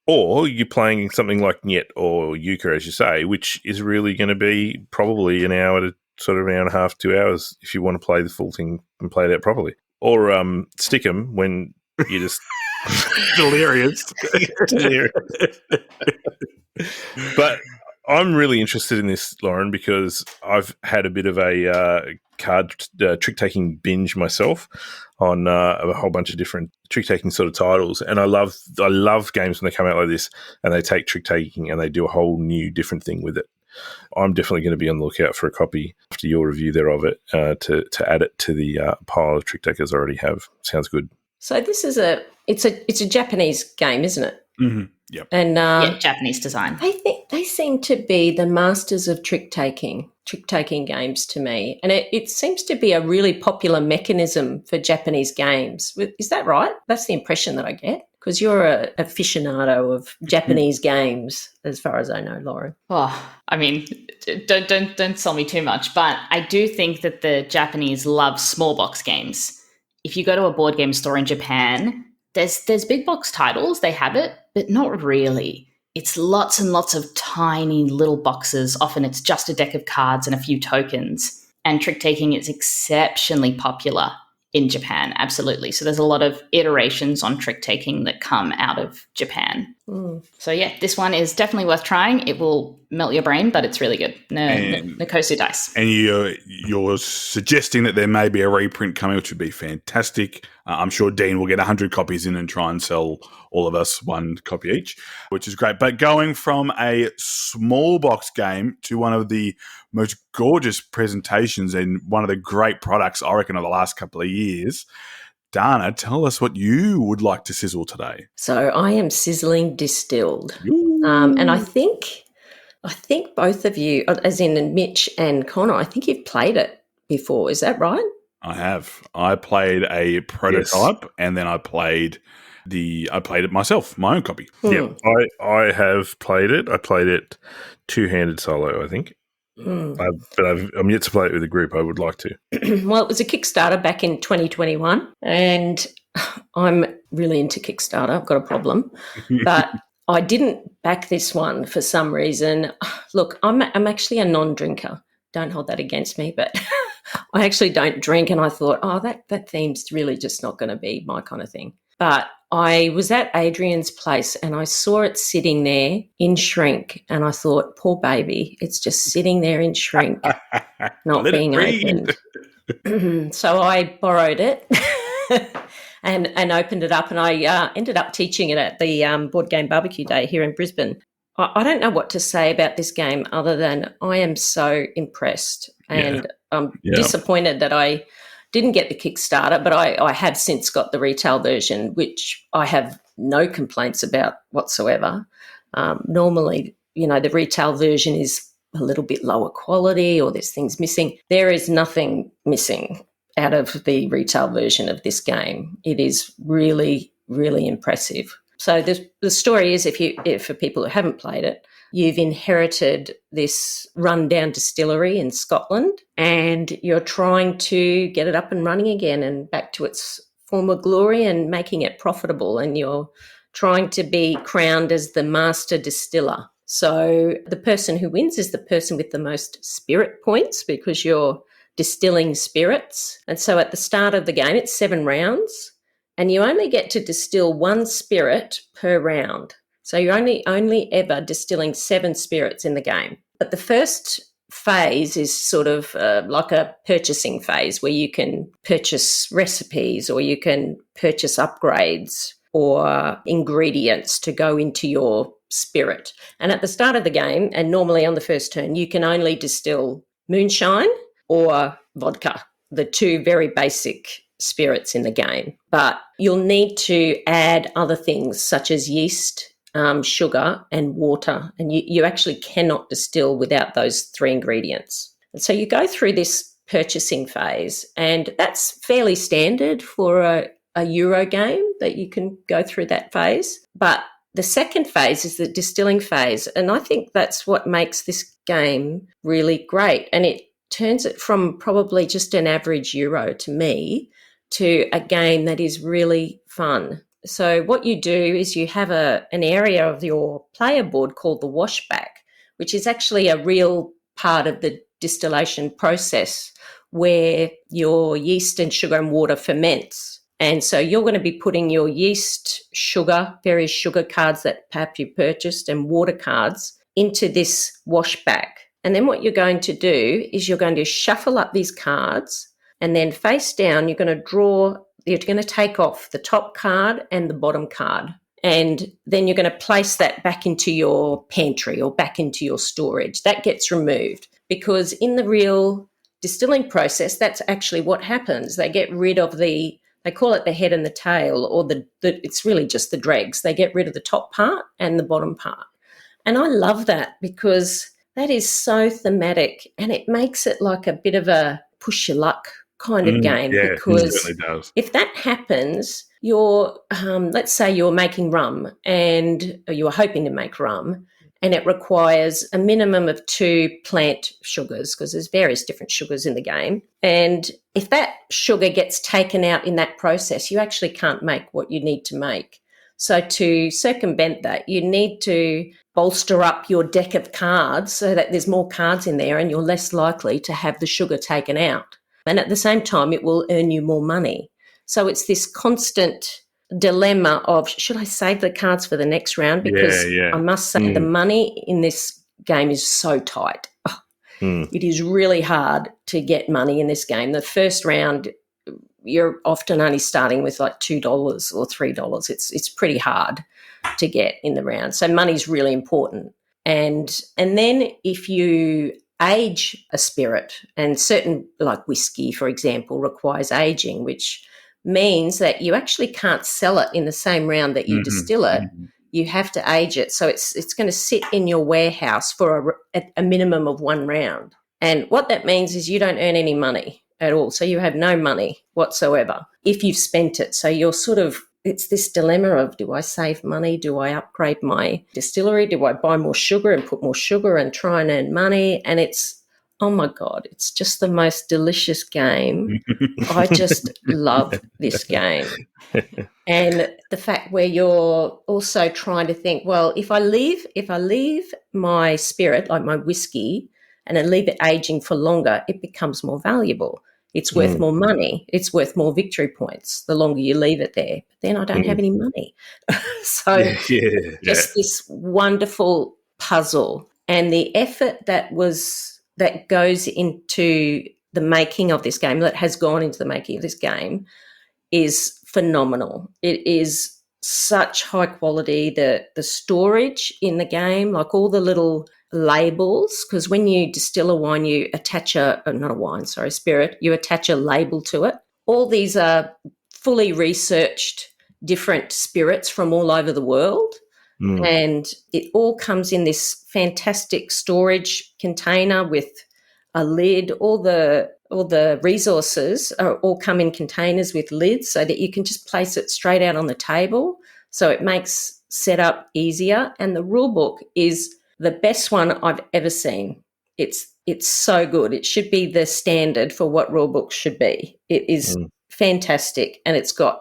B: Or you're playing something like Niet or Euchre, as you say, which is really going to be probably an hour to sort of an hour and a half, 2 hours if you want to play the full thing and play it out properly. Or stick 'em when you just
A: delirious.
B: But I'm really interested in this, Lauren, because I've had a bit of a card trick-taking binge myself on a whole bunch of different trick-taking sort of titles, and I love games when they come out like this and they take trick-taking and they do a whole new different thing with it. I'm definitely going to be on the lookout for a copy after your review there of it to add it to the pile of trick-takers I already have. Sounds good.
C: So this is it's a Japanese game, isn't it?
A: Mm-hmm. Yep.
C: And
D: Japanese design.
C: I think they seem to be the masters of trick-taking games to me. And it seems to be a really popular mechanism for Japanese games. Is that right? That's the impression that I get. Because you're an aficionado of Japanese games, as far as I know, Lauren.
D: Oh, I mean, don't sell me too much, but I do think that the Japanese love small box games. If you go to a board game store in Japan, there's big box titles, they have it, but not really. It's lots and lots of tiny little boxes. Often it's just a deck of cards and a few tokens. And trick-taking is exceptionally popular in Japan, absolutely. So there's a lot of iterations on trick-taking that come out of Japan. So yeah, this one is definitely worth trying. It will melt your brain, but it's really good. Nokosu dice.
A: And you're suggesting that there may be a reprint coming, which would be fantastic. I'm sure Dean will get 100 copies in and try and sell all of us one copy each, which is great. But going from a small box game to one of the most gorgeous presentations and one of the great products, I reckon, of the last couple of years, Dana, tell us what you would like to sizzle today.
C: So I am sizzling Distilled. And I think both of you, as in Mitch and Connor, I think you've played it before. Is that right?
A: I have. I played a prototype, and then I played it myself, my own copy.
B: Yeah, I have played it. I played it two-handed solo, I think. But I'm yet to play it with a group. I would like to.
C: Well, it was a Kickstarter back in 2021, and I'm really into Kickstarter. I've got a problem, but I didn't back this one for some reason. Look, I'm actually a non-drinker. Don't hold that against me, but I actually don't drink, and I thought, that theme's really just not going to be my kind of thing. But I was at Adrian's place and I saw it sitting there in shrink, and I thought, poor baby, it's just sitting there in shrink, not being opened. So I borrowed it and opened it up, and I ended up teaching it at the Board Game BBQ Day here in Brisbane. I don't know what to say about this game other than I am so impressed, and I'm disappointed that I didn't get the Kickstarter, but I have since got the retail version, which I have no complaints about whatsoever. Normally, the retail version is a little bit lower quality or there's things missing. There is nothing missing out of the retail version of this game. It is really, really impressive. So the story is, if for people who haven't played it, you've inherited this rundown distillery in Scotland and you're trying to get it up and running again and back to its former glory and making it profitable, and you're trying to be crowned as the master distiller. So the person who wins is the person with the most spirit points, because you're distilling spirits. And so at the start of the game, it's 7 rounds. And you only get to distill 1 spirit per round. So you're only ever distilling 7 spirits in the game. But the first phase is sort of like a purchasing phase where you can purchase recipes or you can purchase upgrades or ingredients to go into your spirit. And at the start of the game, and normally on the first turn, you can only distill moonshine or vodka, the 2 very basic spirits in the game. But you'll need to add other things such as yeast, sugar and water, and you actually cannot distill without those 3 ingredients. And so you go through this purchasing phase, and that's fairly standard for a Euro game, that you can go through that phase. But the second phase is the distilling phase, and I think that's what makes this game really great, and it turns it from probably just an average Euro to me to a game that is really fun. So what you do is you have an area of your player board called the washback, which is actually a real part of the distillation process where your yeast and sugar and water ferments. And so you're going to be putting your yeast, sugar, various sugar cards that perhaps you purchased, and water cards into this washback. And then what you're going to do is you're going to shuffle up these cards, and then face down, you're going to take off the top card and the bottom card. And then you're going to place that back into your pantry or back into your storage. That gets removed, because in the real distilling process, that's actually what happens. They get rid of they call it the head and the tail, or it's really just the dregs. They get rid of the top part and the bottom part. And I love that, because that is so thematic, and it makes it like a bit of a push your luck kind of game.
A: Yeah,
C: because
A: it certainly does.
C: If that happens, you're let's say you're making rum, and you're hoping to make rum, and it requires a minimum of 2 plant sugars, because there's various different sugars in the game. And if that sugar gets taken out in that process, you actually can't make what you need to make. So to circumvent that, you need to bolster up your deck of cards so that there's more cards in there and you're less likely to have the sugar taken out. And at the same time, it will earn you more money. So it's this constant dilemma of, should I save the cards for the next round? Because I must say the money in this game is so tight. It is really hard to get money in this game. The first round, you're often only starting with like $2 or $3. It's pretty hard to get in the round. So money's really important. And then if you age a spirit, and certain, like whiskey, for example, requires aging, which means that you actually can't sell it in the same round that you distill it. You have to age it. So it's going to sit in your warehouse for a minimum of one round. And what that means is you don't earn any money at all. So you have no money whatsoever if you've spent it. So you're sort of, it's this dilemma of, do I save money? Do I upgrade my distillery? Do I buy more sugar and put more sugar and try and earn money? And it's, oh my God, it's just the most delicious game. I just love this game. And the fact where you're also trying to think, well, if I leave my spirit, like my whiskey, and I leave it aging for longer, it becomes more valuable. It's worth more money. It's worth more victory points the longer you leave it there. But then I don't have any money. So just this wonderful puzzle, and the effort that goes into the making of this game, that has gone into the making of this game, is phenomenal. It is such high quality. The storage in the game, like all the little labels, because when you distill a wine, you attach spirit, you attach a label to it. All these are fully researched different spirits from all over the world. And it all comes in this fantastic storage container with a lid. All the resources all come in containers with lids so that you can just place it straight out on the table. So it makes setup easier. And the rule book is the best one I've ever seen. It's so good. It should be the standard for what rule books should be. It is fantastic, and it's got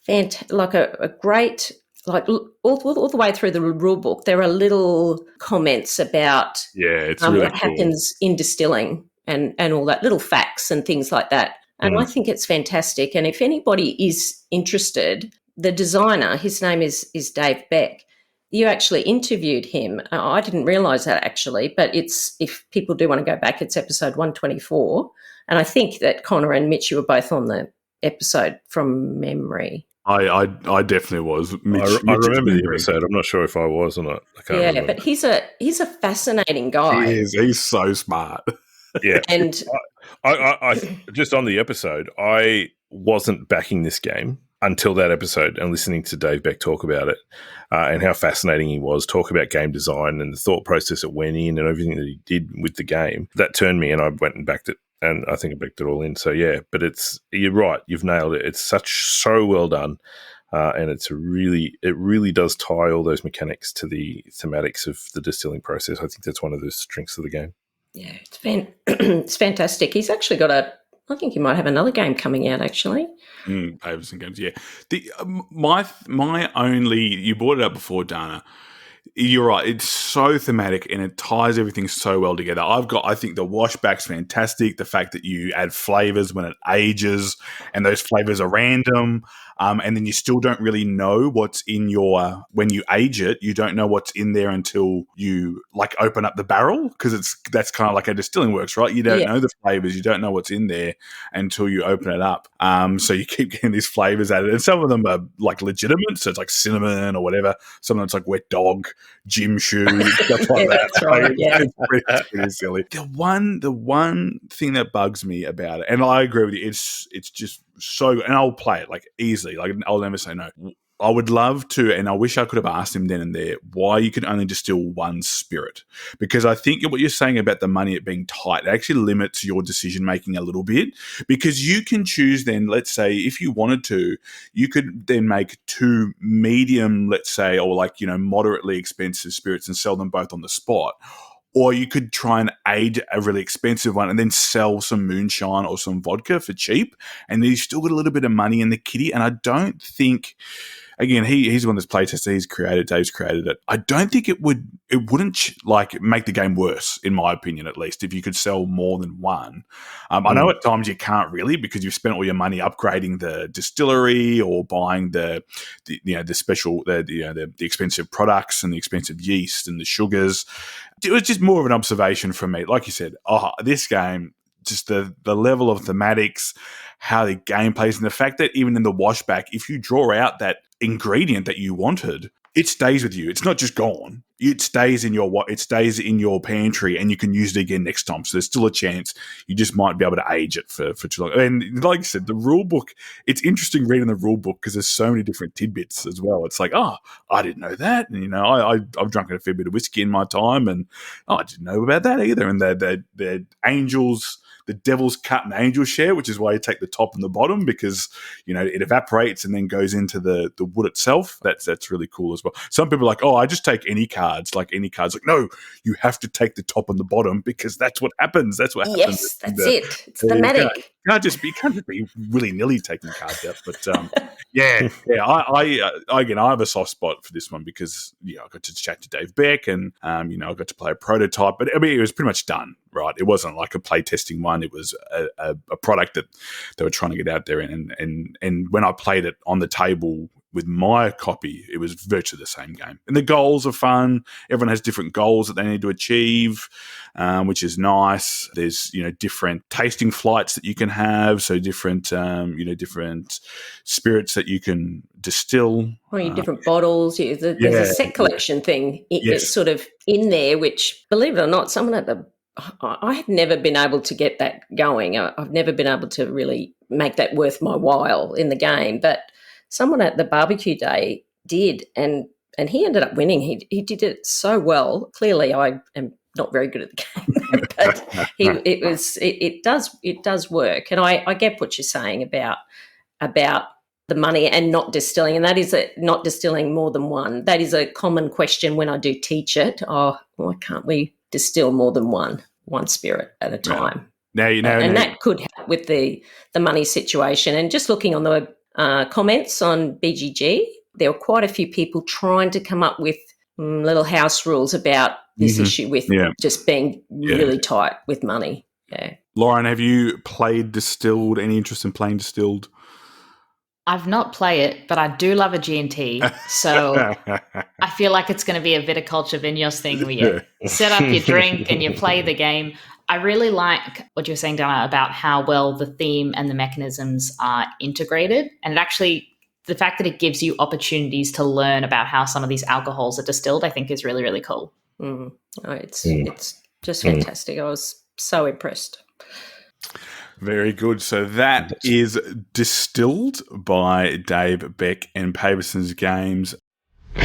C: a great, like all the way through the rule book, there are little comments about
A: it's really
C: what
A: cool.
C: happens in distilling and all that, little facts and things like that. And I think it's fantastic. And if anybody is interested, the designer, his name is Dave Beck. You actually interviewed him. I didn't realise that actually, but if people do want to go back, it's episode 124. And I think that Connor and Mitch, you were both on the episode from memory.
A: I definitely was.
B: I remember the episode. I'm not sure if I was or not. I can't remember.
C: But he's a fascinating guy.
A: He is. He's so smart.
B: Yeah.
C: And
B: I just on the episode, I wasn't backing this game until that episode and listening to Dave Beck talk about it and how fascinating he was, talk about game design and the thought process that went in and everything that he did with the game. That turned me, and I went and backed it. And I think I backed it all in. So, yeah, but you're right. You've nailed it. It's so well done. And it really does tie all those mechanics to the thematics of the distilling process. I think that's one of the strengths of the game.
C: Yeah, it's fantastic. He's actually got I think he might have another game coming out actually.
A: Avison games, yeah. My only, you brought it up before, Dana. You're right. It's so thematic and it ties everything so well together. I think the washback's fantastic. The fact that you add flavors when it ages and those flavors are random. And then you still don't really know what's in when you age it, you don't know what's in there until you open up the barrel, because that's kind of like how distilling works, right? You don't know the flavors, you don't know what's in there until you open it up. So you keep getting these flavors added, and some of them are legitimate, so it's like cinnamon or whatever. Some of it's like wet dog, gym shoe, stuff like that.
C: That's right.
A: It's pretty silly. The one thing that bugs me about it, and I agree with you, it's just so good, and I'll play it easily. I'll never say no. I would love to, and I wish I could have asked him then and there why you could only distill one spirit, because I think what you're saying about the money, it being tight, it actually limits your decision making a little bit, because you can choose then, let's say if you wanted to, you could then make two medium, let's say, or moderately expensive spirits and sell them both on the spot. Or you could try and age a really expensive one and then sell some moonshine or some vodka for cheap, and then you still got a little bit of money in the kitty. And I don't think, again, he's the one that's playtested, Dave's created it. I don't think it wouldn't make the game worse, in my opinion, at least, if you could sell more than one. I know at times you can't really, because you've spent all your money upgrading the distillery or buying the special, the expensive products and the expensive yeast and the sugars. It was just more of an observation from me. Like you said, this game just the level of thematics, how the game plays, and the fact that even in the washback, if you draw out that ingredient that you wanted, it stays with you. It's not just gone. It stays in your pantry, and you can use it again next time. So there's still a chance you just might be able to age it for too long. And like I said, the rule book, it's interesting reading the rule book because there's so many different tidbits as well. It's like, oh, I didn't know that. And, I've drunk a fair bit of whiskey in my time, and I didn't know about that either. And the angels, the devil's cut and angel share, which is why you take the top and the bottom, because it evaporates and then goes into the wood itself. That's really cool as well. Some people are like, oh, I just take any cards. Like no, you have to take the top and the bottom because that's what happens. That's what happens.
C: Yes, that's it. It's thematic.
A: You can't just be willy nilly taking cards out. But I have a soft spot for this one because I got to chat to Dave Beck and I got to play a prototype. But I mean, it was pretty much done. Right, it wasn't like a play testing one. It was a product that they were trying to get out there, and when I played it on the table with my copy, it was virtually the same game. And the goals are fun. Everyone has different goals that they need to achieve, which is nice. There's different tasting flights that you can have, so different different spirits that you can distill.
C: Or different bottles. There's a set collection thing. It's sort of in there, which, believe it or not, I have never been able to get that going. I've never been able to really make that worth my while in the game. But someone at the barbecue day did, and he ended up winning. He did it so well. Clearly, I am not very good at the game, but it does work. And I get what you're saying about the money and not distilling, and that is not distilling more than one. That is a common question when I do teach it. Oh, why can't we distill more than one spirit at a time?
A: Now
C: that could help with the money situation. And just looking on the comments on BGG, there were quite a few people trying to come up with little house rules about this issue with just being really tight with money. Yeah.
A: Lauren, have you played Distilled? Any interest in playing Distilled?
D: I've not played it, but I do love a G&T. So I feel like it's going to be a viticulture vineyards thing where you set up your drink and you play the game. I really like what you're saying, Dana, about how well the theme and the mechanisms are integrated. And it actually, the fact that it gives you opportunities to learn about how some of these alcohols are distilled, I think is really, really cool.
C: Oh, it's just fantastic. I was so impressed.
A: Very good. So that is Distilled by Dave Beck and Paverson's Games.
E: You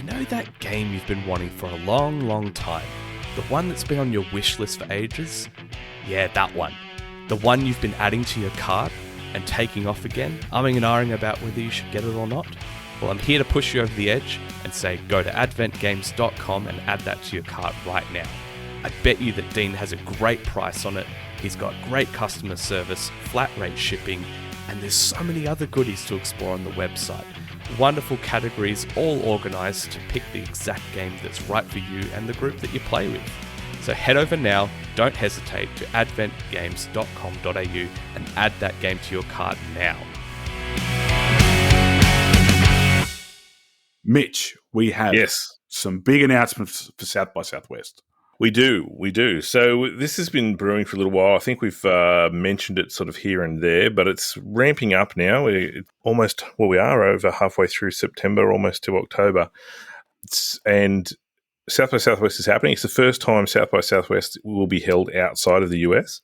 E: know that game you've been wanting for a long, long time? The one that's been on your wish list for ages? Yeah, that one. The one you've been adding to your cart and taking off again, umming and ahhing about whether you should get it or not? Well, I'm here to push you over the edge and say go to adventgames.com and add that to your cart right now. I bet you that Dean has a great price on it. He's got great customer service, flat rate shipping, and there's so many other goodies to explore on the website. Wonderful categories all organised to pick the exact game that's right for you and the group that you play with. So head over now, don't hesitate, to adventgames.com.au and add that game to your cart now.
A: Mitch, we have some big announcements for South by Southwest.
B: We do. So this has been brewing for a little while. I think we've mentioned it sort of here and there, but it's ramping up now. We are over halfway through September, almost to October. And South by Southwest is happening. It's the first time South by Southwest will be held outside of the US.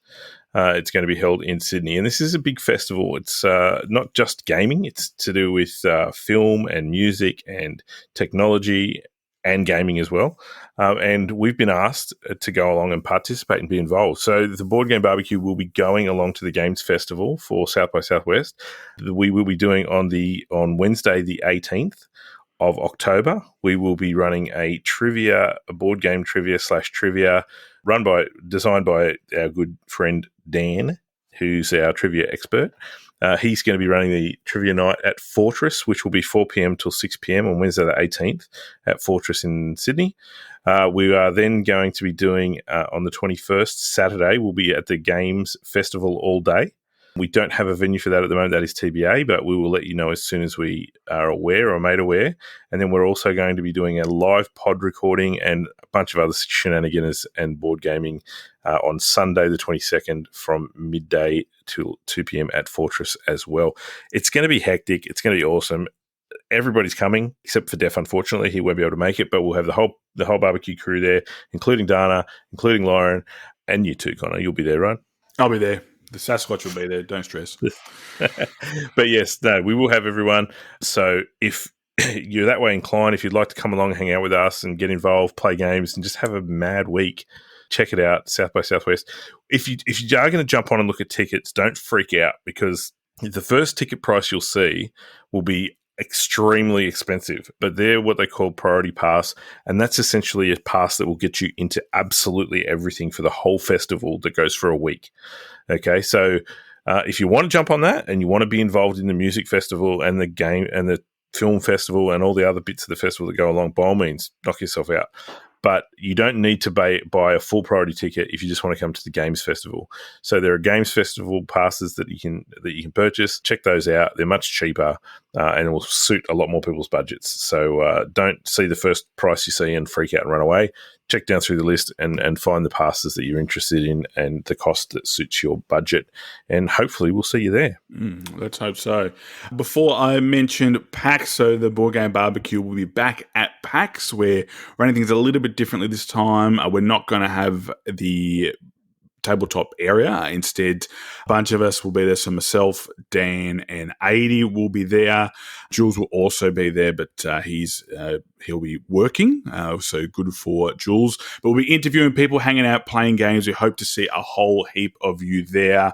B: It's going to be held in Sydney. And this is a big festival. It's not just gaming. It's to do with film and music and technology and gaming as well. And we've been asked to go along and participate and be involved. So the Board Game BBQ will be going along to the Games Festival for South by Southwest. We will be doing on Wednesday the 18th of October. We will be running a board game trivia designed by our good friend Dan, who's our trivia expert. He's going to be running the trivia night at Fortress, which will be 4 p.m. till 6 p.m. on Wednesday the 18th at Fortress in Sydney. We are then going to be doing, on the 21st, Saturday, we'll be at the Games Festival all day. We don't have a venue for that at the moment. That is TBA, but we will let you know as soon as we are aware or made aware. And then we're also going to be doing a live pod recording and a bunch of other shenanigans and board gaming on Sunday the 22nd from midday till 2 p.m. at Fortress as well. It's going to be hectic. It's going to be awesome. Everybody's coming except for Def. Unfortunately, he won't be able to make it, but we'll have the whole barbecue crew there, including Dana, including Lauren, and you too, Connor. You'll be there, right?
A: I'll be there. The Sasquatch will be there. Don't stress.
B: But yes, no, we will have everyone. So if you're that way inclined, if you'd like to come along and hang out with us and get involved, play games, and just have a mad week, check it out, South by Southwest. If you are going to jump on and look at tickets, don't freak out, because the first ticket price you'll see will be extremely expensive, but they're what they call priority pass, and that's essentially a pass that will get you into absolutely everything for the whole festival that goes for a week. Okay, so if you want to jump on that and you want to be involved in the music festival and the game and the film festival and all the other bits of the festival that go along, by all means, knock yourself out. But you don't need to buy a full priority ticket if you just want to come to the Games Festival. So there are Games Festival passes that you can purchase. Check those out. They're much cheaper and it will suit a lot more people's budgets. So don't see the first price you see and freak out and run away. Check down through the list and find the passes that you're interested in and the cost that suits your budget. And hopefully we'll see you there.
A: Let's hope so. Before I mentioned PAX, so the Board Game BBQ will be back at PAX. We're running things a little bit differently this time. We're not going to have the tabletop area. Instead, a bunch of us will be there. So myself, Dan, and 80 will be there. Jules will also be there, but he'll be working. So good for Jules. But we'll be interviewing people, hanging out, playing games. We hope to see a whole heap of you there.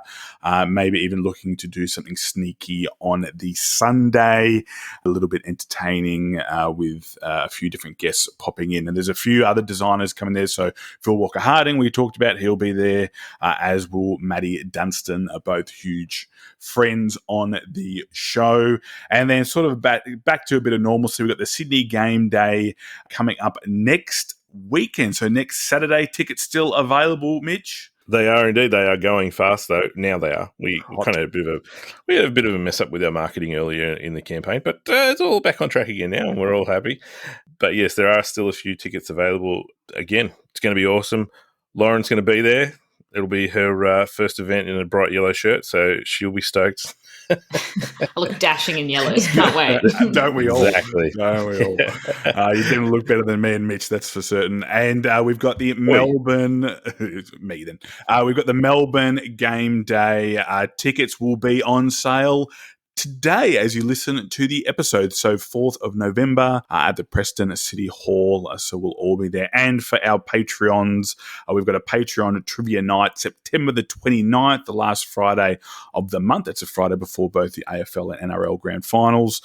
A: Maybe even looking to do something sneaky on the Sunday, a little bit entertaining with a few different guests popping in. And there's a few other designers coming there. So Phil Walker-Harding, we talked about, he'll be there. As will Maddie Dunstan, are both huge friends on the show. And then sort of back to a bit of normalcy, we've got the Sydney Game Day coming up next weekend. So next Saturday, tickets still available, Mitch?
B: They are indeed. They are going fast, though. Now they are. We kind of had a bit of a mess up with our marketing earlier in the campaign, but it's all back on track again now, and we're all happy. But yes, there are still a few tickets available. Again, it's going to be awesome. Lauren's going to be there. It'll be her first event in a bright yellow shirt, so she'll be stoked.
D: I look dashing in yellows. Can't wait.
A: Don't we all?
B: Exactly.
A: Don't we all? You didn't look better than me and Mitch, that's for certain. And we've got the Melbourne... me then. We've got the Melbourne Game Day. Tickets will be on sale today as you listen to the episode. So 4th of November at the Preston City Hall. So we'll all be there. And for our Patreons, we've got a Patreon trivia night, September the 29th, the last Friday of the month. That's a Friday before both the AFL and NRL Grand Finals,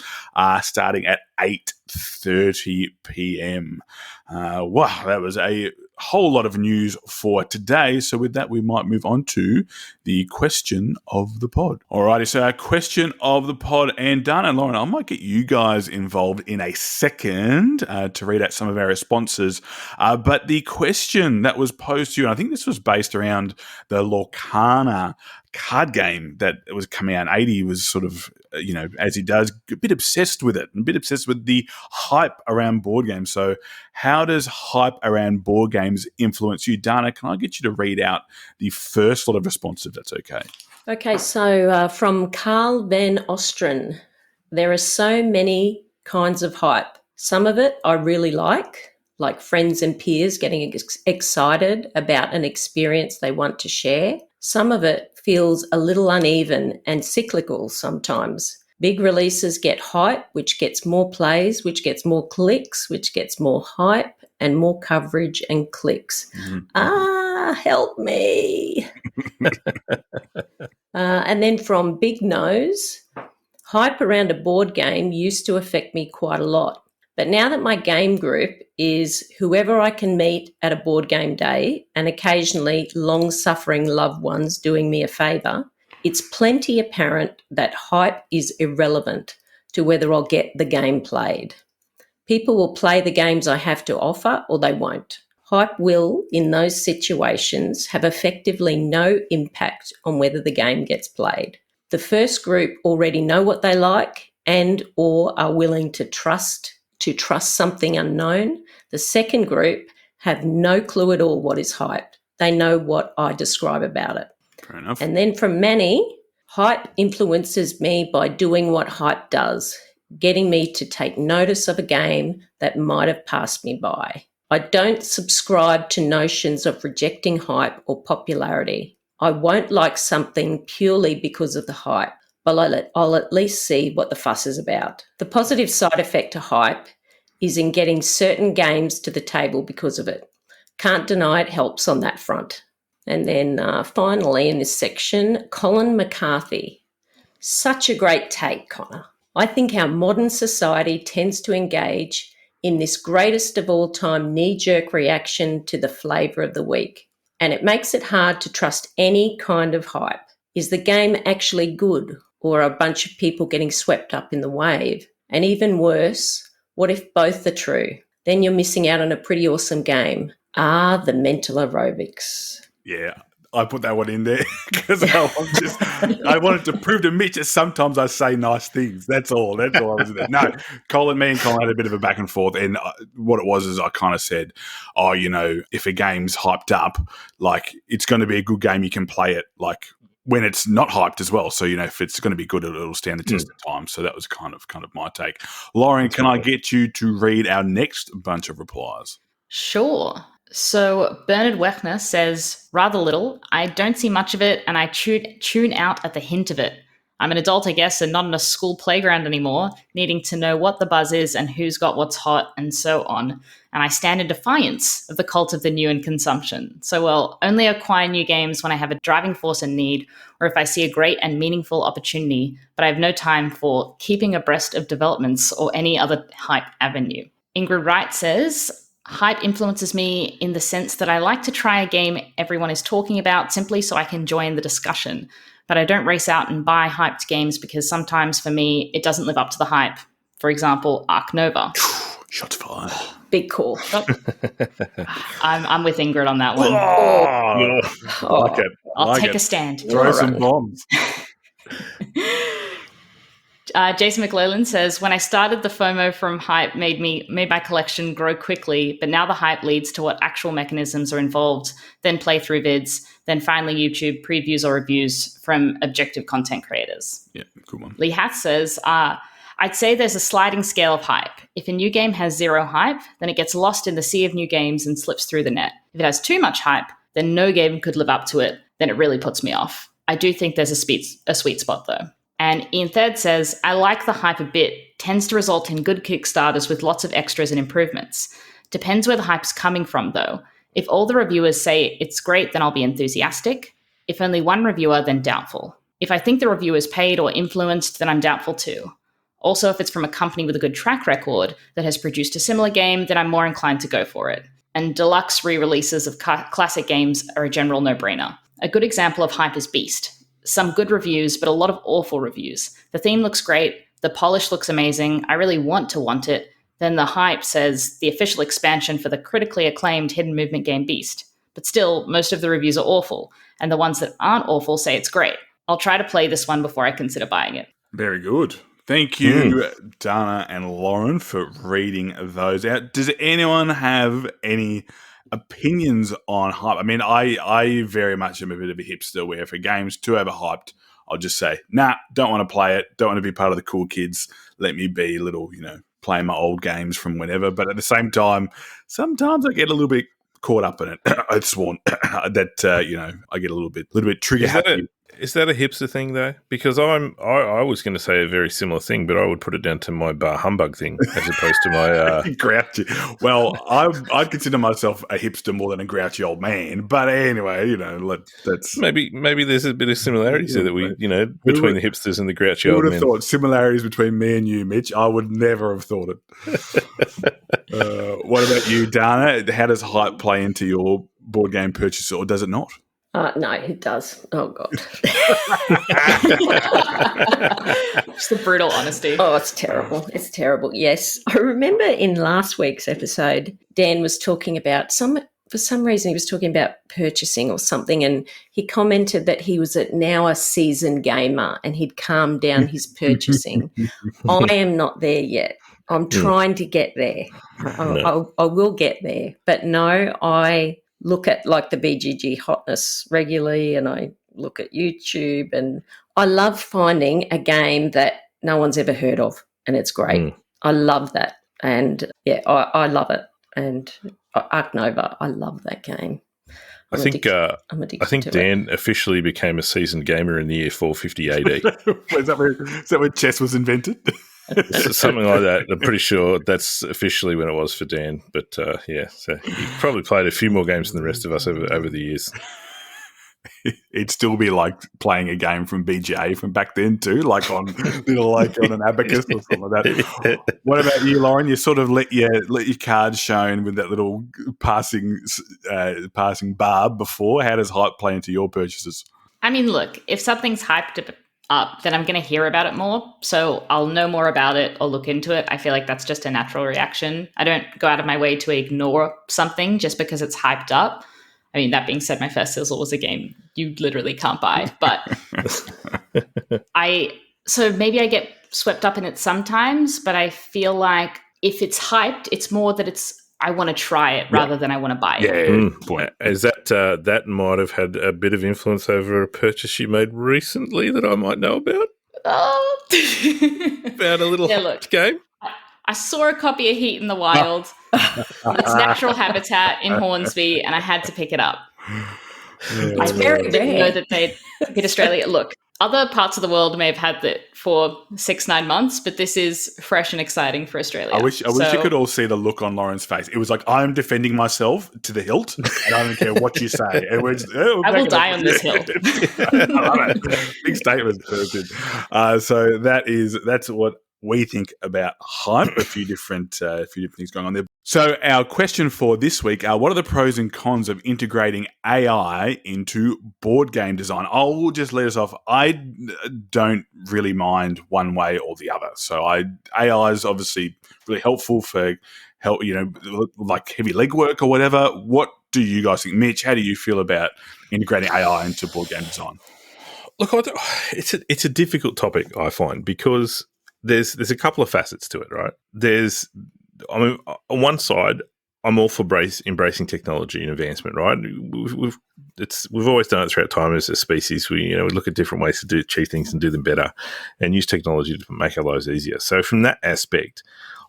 A: starting at 8:30 p.m. Wow, that was a whole lot of news for today. So with that, we might move on to the question of the pod. Alrighty, so our question of the pod, and Dana and Lauren, I might get you guys involved in a second to read out some of our responses. But the question that was posed to you, and I think this was based around the Lorcana card game that was coming out. 80 was sort of, as he does, a bit obsessed with it, a bit obsessed with the hype around board games. So how does hype around board games influence you? Dana, can I get you to read out the first lot of responses, if that's okay?
C: Okay, so from Carl Van Ostren, there are so many kinds of hype. Some of it I really like friends and peers getting excited about an experience they want to share. Some of it feels a little uneven and cyclical sometimes. Big releases get hype, which gets more plays, which gets more clicks, which gets more hype and more coverage and clicks. Mm-hmm. Help me. And then from Big Nose, hype around a board game used to affect me quite a lot. But now that my game group is whoever I can meet at a board game day and occasionally long-suffering loved ones doing me a favour, it's plenty apparent that hype is irrelevant to whether I'll get the game played. People will play the games I have to offer or they won't. Hype will, in those situations, have effectively no impact on whether the game gets played. The first group already know what they like and or are willing to trust something unknown. The second group have no clue at all what is hype. They know what I describe about it.
A: Fair enough.
C: And then from Manny, hype influences me by doing what hype does, getting me to take notice of a game that might have passed me by. I don't subscribe to notions of rejecting hype or popularity. I won't like something purely because of the hype, but I'll at least see what the fuss is about. The positive side effect to hype is in getting certain games to the table because of it. Can't deny it helps on that front. And then finally in this section, Colin McCarthy. Such a great take, Connor. I think our modern society tends to engage in this greatest of all time knee-jerk reaction to the flavour of the week. And it makes it hard to trust any kind of hype. Is the game actually good, or a bunch of people getting swept up in the wave? And even worse, what if both are true? Then you're missing out on a pretty awesome game. The mental aerobics.
A: Yeah, I put that one in there because I wanted to prove to Mitch that sometimes I say nice things. That's all. That's all I was in there. No, me and Colin had a bit of a back and forth, and what it was is I kind of said, if a game's hyped up, like it's going to be a good game, you can play it like when it's not hyped as well. So, if it's going to be good, it'll stand the test of time. So that was kind of my take. Lauren, can I get you to read our next bunch of replies?
D: Sure. So Bernard Wechner says, rather little. I don't see much of it, and I tune out at the hint of it. I'm an adult, I guess, and not in a school playground anymore, needing to know what the buzz is and who's got what's hot and so on. And I stand in defiance of the cult of the new and consumption. So, only acquire new games when I have a driving force and need, or if I see a great and meaningful opportunity, but I have no time for keeping abreast of developments or any other hype avenue. Ingrid Wright says, hype influences me in the sense that I like to try a game everyone is talking about simply so I can join the discussion. But I don't race out and buy hyped games because sometimes for me, it doesn't live up to the hype. For example, Ark Nova.
A: Shots fired.
C: Big call.
D: I'm with Ingrid on that one.
A: I like it.
D: I'll take a stand.
A: Throw some bombs.
D: Jason McLellan says, when I started, the FOMO from hype made my collection grow quickly, but now the hype leads to what actual mechanisms are involved, then playthrough vids, then finally YouTube previews or reviews from objective content creators.
A: Yeah, good one.
D: Lee Hath says, I'd say there's a sliding scale of hype. If a new game has zero hype, then it gets lost in the sea of new games and slips through the net. If it has too much hype, then no game could live up to it. Then it really puts me off. I do think there's a sweet spot though. And Ian Third says, I like the hype a bit. Tends to result in good Kickstarters with lots of extras and improvements. Depends where the hype's coming from though. If all the reviewers say it's great, then I'll be enthusiastic. If only one reviewer, then doubtful. If I think the review is paid or influenced, then I'm doubtful too. Also, if it's from a company with a good track record that has produced a similar game, then I'm more inclined to go for it. And deluxe re-releases of classic games are a general no-brainer. A good example of hype is Beast. Some good reviews, but a lot of awful reviews. The theme looks great. The polish looks amazing. I really want it. Then the hype says the official expansion for the critically acclaimed hidden movement game Beast. But still, most of the reviews are awful. And the ones that aren't awful say it's great. I'll try to play this one before I consider buying it.
A: Very good. Thank you, Dana and Lauren, for reading those out. Does anyone have any opinions on hype? I mean, I very much am a bit of a hipster where if a game's too overhyped, I'll just say, nah, don't want to play it, don't want to be part of the cool kids. Let me be little, playing my old games from whenever. But at the same time, sometimes I get a little bit caught up in it. I've sworn that, I get a little bit trigger happy.
B: Is that a hipster thing though? Because I was going to say a very similar thing, but I would put it down to my bar humbug thing as opposed to my
A: grouchy. Well, I'd consider myself a hipster more than a grouchy old man. But anyway, that's
B: maybe there's a bit of similarities there that we, between the hipsters and the grouchy old men.
A: Who would have thought similarities between me and you, Mitch? I would never have thought it. What about you, Dana? How does hype play into your board game purchase, or does it not?
C: No, it does. Oh, God.
D: Just the brutal honesty.
C: Oh, it's terrible. It's terrible. Yes. I remember in last week's episode, Dan was talking about some for some reason he was talking about purchasing or something, and he commented that he was now a seasoned gamer and he'd calmed down his purchasing. I am not there yet. I'm trying to get there. I will get there. But no, I look at like the BGG hotness regularly, and I look at YouTube, and I love finding a game that no one's ever heard of, and it's great. I love that. And yeah, I love it. And Ark Nova, I love that game.
B: I think Dan officially became a seasoned gamer in the year 450 AD.
A: Is that where chess was invented?
B: Something like that. I'm pretty sure that's officially when it was for Dan. But so he probably played a few more games than the rest of us over the years.
A: It'd still be like playing a game from BGA from back then too, like on an abacus or something like that. What about you, Lauren? You sort of let your cards shown with that little passing barb before. How does hype play into your purchases?
D: I mean, look, if something's hyped up, then I'm going to hear about it more. So I'll know more about it or look into it. I feel like that's just a natural reaction. I don't go out of my way to ignore something just because it's hyped up. I mean, that being said, my first sizzle was a game you literally can't buy. But so maybe I get swept up in it sometimes, but I feel like if it's hyped, it's more that I want to try it rather than I want to buy it.
B: Yeah, is that might have had a bit of influence over a purchase you made recently that I might know about? About a little game?
D: I saw a copy of Heat in the Wild in its natural habitat in Hornsby, and I had to pick it up.
C: It's very rare.
D: I didn't know that they'd hit Australia. Look, other parts of the world may have had it for 6-9 months, but this is fresh and exciting for Australia.
A: I wish you could all see the look on Lauren's face. It was like, I'm defending myself to the hilt, and I don't care what you say. I
D: will die on this hill.
A: I love it. Big statement. So that's what we think about hype. A few different things going on there. So our question for this week are: what are the pros and cons of integrating AI into board game design? I will just let us off. I don't really mind one way or the other. So AI is obviously really helpful for help, like heavy legwork or whatever. What do you guys think, Mitch? How do you feel about integrating AI into board game design?
B: Look, it's a difficult topic, I find, because there's a couple of facets to it, right? On one side, I'm all for embracing technology and advancement, right? We've always done it throughout time as a species. We look at different ways to achieve things and do them better, and use technology to make our lives easier. So from that aspect,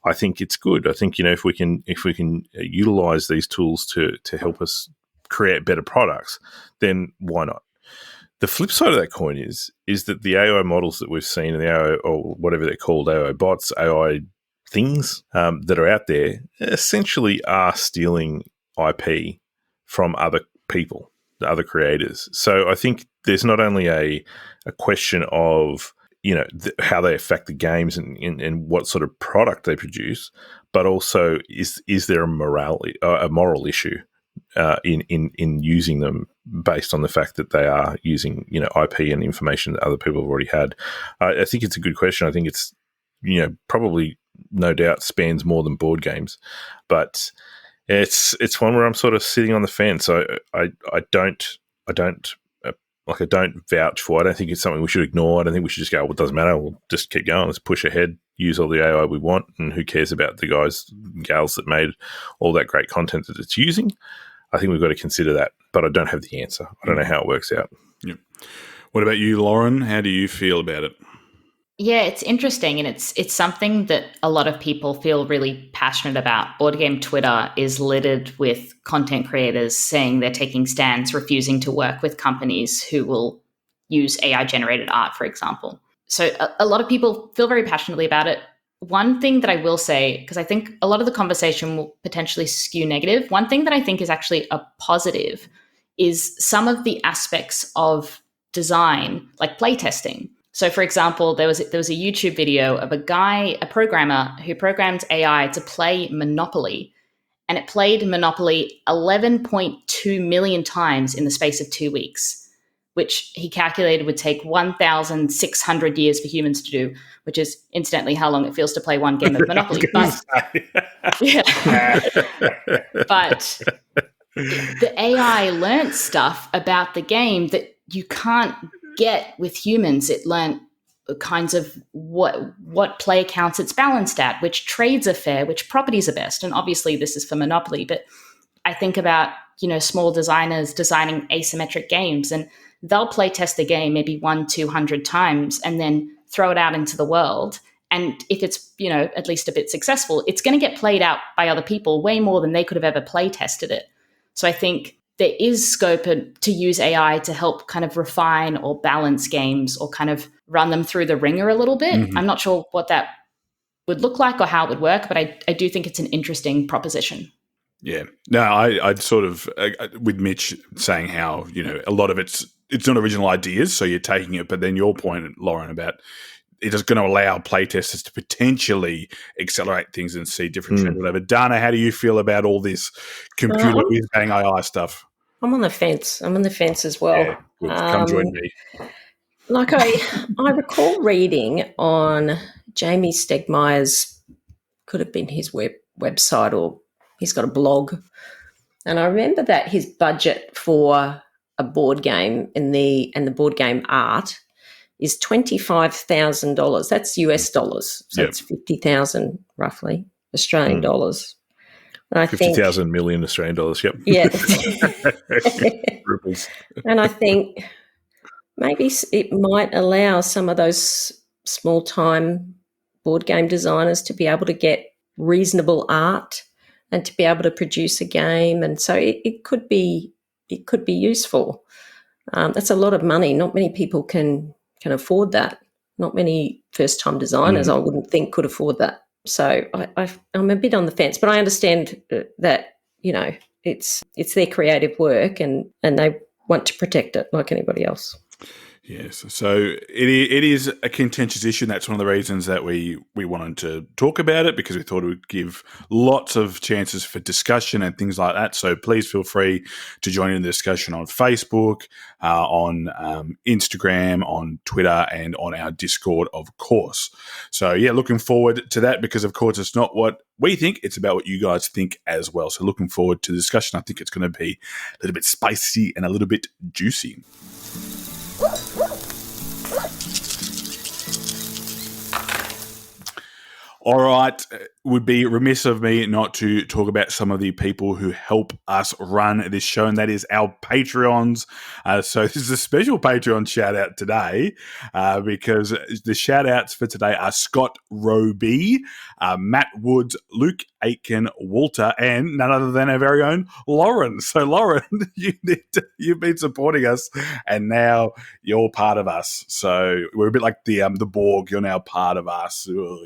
B: I think it's good. I think if we can utilize these tools to help us create better products, then why not? The flip side of that coin is that the AI models that we've seen, and the AI, or whatever they're called, AI bots, AI things that are out there, essentially are stealing IP from other people, the other creators. So I think there's not only a question of how they affect the games and what sort of product they produce, but also is there a moral issue in using them based on the fact that they are using IP and information that other people have already had. I think it's a good question. I think it's probably no doubt spans more than board games, but it's one where I'm sort of sitting on the fence. So I don't vouch for. I don't think it's something we should ignore. I don't think we should just go, well, it doesn't matter. We'll just keep going. Let's push ahead, use all the AI we want, and who cares about the guys, gals that made all that great content that it's using. I think we've got to consider that, but I don't have the answer. I don't know how it works out.
A: Yep. What about you, Lauren? How do you feel about it?
D: Yeah, it's interesting, and it's something that a lot of people feel really passionate about. Board Game Twitter is littered with content creators saying they're taking stands, refusing to work with companies who will use AI-generated art, for example. So a lot of people feel very passionately about it. One thing that I will say, because I think a lot of the conversation will potentially skew negative, one thing that I think is actually a positive is some of the aspects of design, like playtesting. So, for example, there was a YouTube video of a programmer who programmed AI to play Monopoly, and it played Monopoly 11.2 million times in the space of 2 weeks, which he calculated would take 1,600 years for humans to do, which is incidentally how long it feels to play one game of Monopoly. But the AI learnt stuff about the game that you can't get with humans. It learnt kinds of what play counts it's balanced at, which trades are fair, which properties are best. And obviously this is for Monopoly, but I think about, small designers designing asymmetric games, and they'll play test the game maybe 100-200 times and then throw it out into the world. And if it's, at least a bit successful, it's going to get played out by other people way more than they could have ever play tested it. So I think there is scope to use AI to help kind of refine or balance games or kind of run them through the ringer a little bit. I'm not sure what that would look like or how it would work, but I do think it's an interesting proposition.
A: Yeah. No, I'd sort of, with Mitch saying how, a lot of it's not original ideas, so you're taking it, but then your point, Lauren, about it is going to allow playtesters to potentially accelerate things and see different trends or whatever. Dana, how do you feel about all this computer whiz-bang AI stuff?
C: I'm on the fence. I'm on the fence as well.
A: Yeah, good. Come join me.
C: Like I recall reading on Jamie Stegmaier's, could have been his website, or he's got a blog. And I remember that his budget for a board game and the board game art is $25,000. That's US dollars. So it's 50,000 roughly Australian dollars. And I
B: 50,000 million Australian dollars. Yep.
C: Yeah.
B: Ripples.
C: And I think maybe it might allow some of those small-time board game designers to be able to get reasonable art and to be able to produce a game. And so it could be useful. That's a lot of money. Not many people can afford that. Not many first-time designers, I wouldn't think, could afford that. So I'm a bit on the fence, but I understand that, it's their creative work and they want to protect it like anybody else.
A: Yes, so it is a contentious issue. And that's one of the reasons that we wanted to talk about it, because we thought it would give lots of chances for discussion and things like that. So please feel free to join in the discussion on Facebook, on Instagram, on Twitter, and on our Discord, of course. So yeah, looking forward to that, because of course it's not what we think, it's about what you guys think as well. So looking forward to the discussion. I think it's going to be a little bit spicy and a little bit juicy. All right, would be remiss of me not to talk about some of the people who help us run this show, and that is our Patreons. So this is a special Patreon shout-out today, because the shout-outs for today are Scott Roby, Matt Woods, Luke Aitken, Walter, and none other than our very own Lauren. So Lauren, you've been supporting us, and now you're part of us. So we're a bit like the Borg. You're now part of us. You're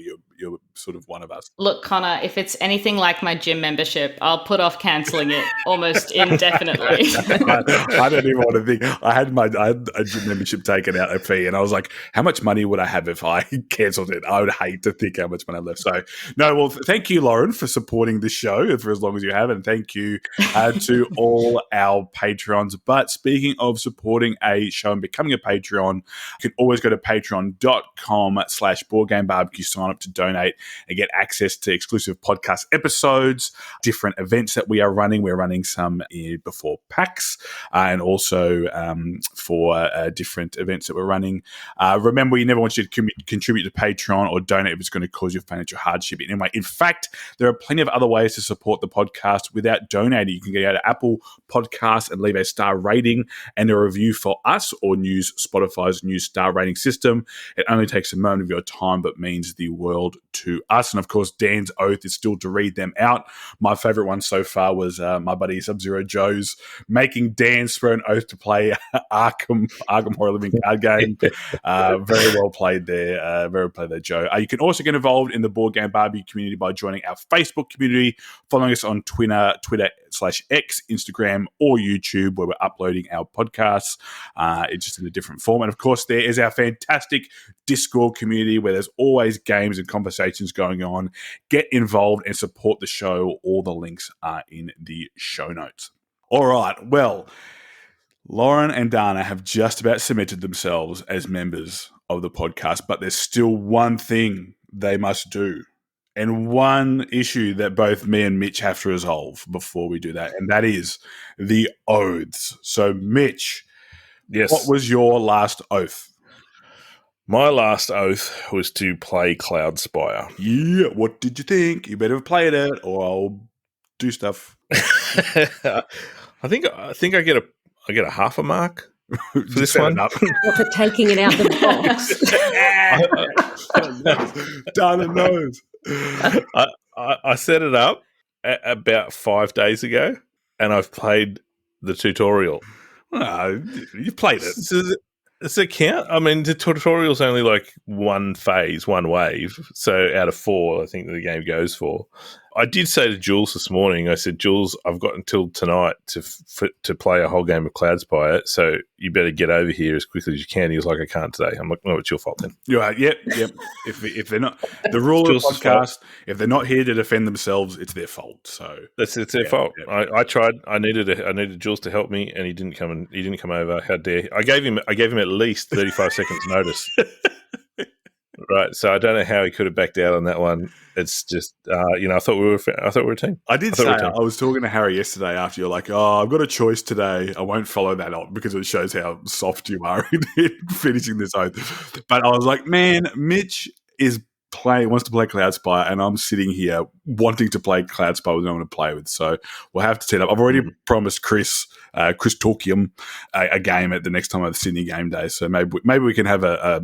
A: sort of one of us.
D: Look, Connor, if it's anything like my gym membership, I'll put off cancelling it almost indefinitely.
A: I don't even want to think. I had a gym membership taken out, a fee, and I was like, how much money would I have if I cancelled it? I would hate to think how much money I left. So, no, well, thank you, Lauren, for supporting the show for as long as you have, and thank you to all our patrons. But speaking of supporting a show and becoming a Patreon, you can always go to patreon.com/BoardGameBBQ, sign up to donate and get access to exclusive podcast episodes, different events that we are running. We're running some before PAX and also for different events that we're running. Remember, we never want you to contribute to Patreon or donate if it's going to cause you financial hardship in any way. In fact, there are plenty of other ways to support the podcast without donating. You can go to Apple Podcasts and leave a star rating and a review for us, or use Spotify's new star rating system. It only takes a moment of your time, but means the world to us. And of course, Dan's oath is still to read them out. My favorite one so far was my buddy Sub-Zero Joe's making Dan swear an oath to play Arkham Horror Living card game. Very well played there. Very well played there, Joe. You can also get involved in the Board Game BBQ community by joining our Facebook community, following us on Twitter/X, Instagram, or YouTube, where we're uploading our podcasts. It's just in a different form. And of course, there is our fantastic Discord community where there's always games and conversations going on. Get involved and support the show. All the links are in the show notes. All right. Well, Lauren and Dana have just about cemented themselves as members of the podcast, but there's still one thing they must do, and one issue that both me and Mitch have to resolve before we do that, and that is the oaths. So, Mitch,
B: Yes.
A: what was your last oath?
B: My last oath was to play Cloud Spire.
A: Yeah, what did you think? You better have played it, or I'll do stuff.
B: I think I get a half a mark for this
A: Set
B: one.
A: it up.
C: Or for taking it out the box.
A: Dana knows.
B: I set it up about 5 days ago, and I've played the tutorial.
A: You played it.
B: Does it count? I mean, the tutorial's only like one phase, one wave. So out of 4, I think the game goes for. I did say to Jules this morning, I said, Jules, I've got until tonight to play a whole game of Cloud Spire, so you better get over here as quickly as you can. He was like, I can't today. I'm like, no, it's your fault then.
A: You're right. Yep. If they're not, the rule of the podcast, if they're not here to defend themselves, it's their fault. So
B: it's their fault. Yep. I tried. I needed Jules to help me, and he didn't come over. How dare he? I gave him at least 35 seconds notice. Right, so I don't know how he could have backed out on that one. It's just, I thought we were a team.
A: I was talking to Harry yesterday after you're like, oh, I've got a choice today. I won't follow that up because it shows how soft you are in finishing this oath. But I was like, man, Mitch wants to play Cloud Spire, and I'm sitting here wanting to play Cloud Spire with no one to play with. So we'll have to set up. I've already promised Chris Torkium a game at the next time at the Sydney Game Day. So maybe we can have a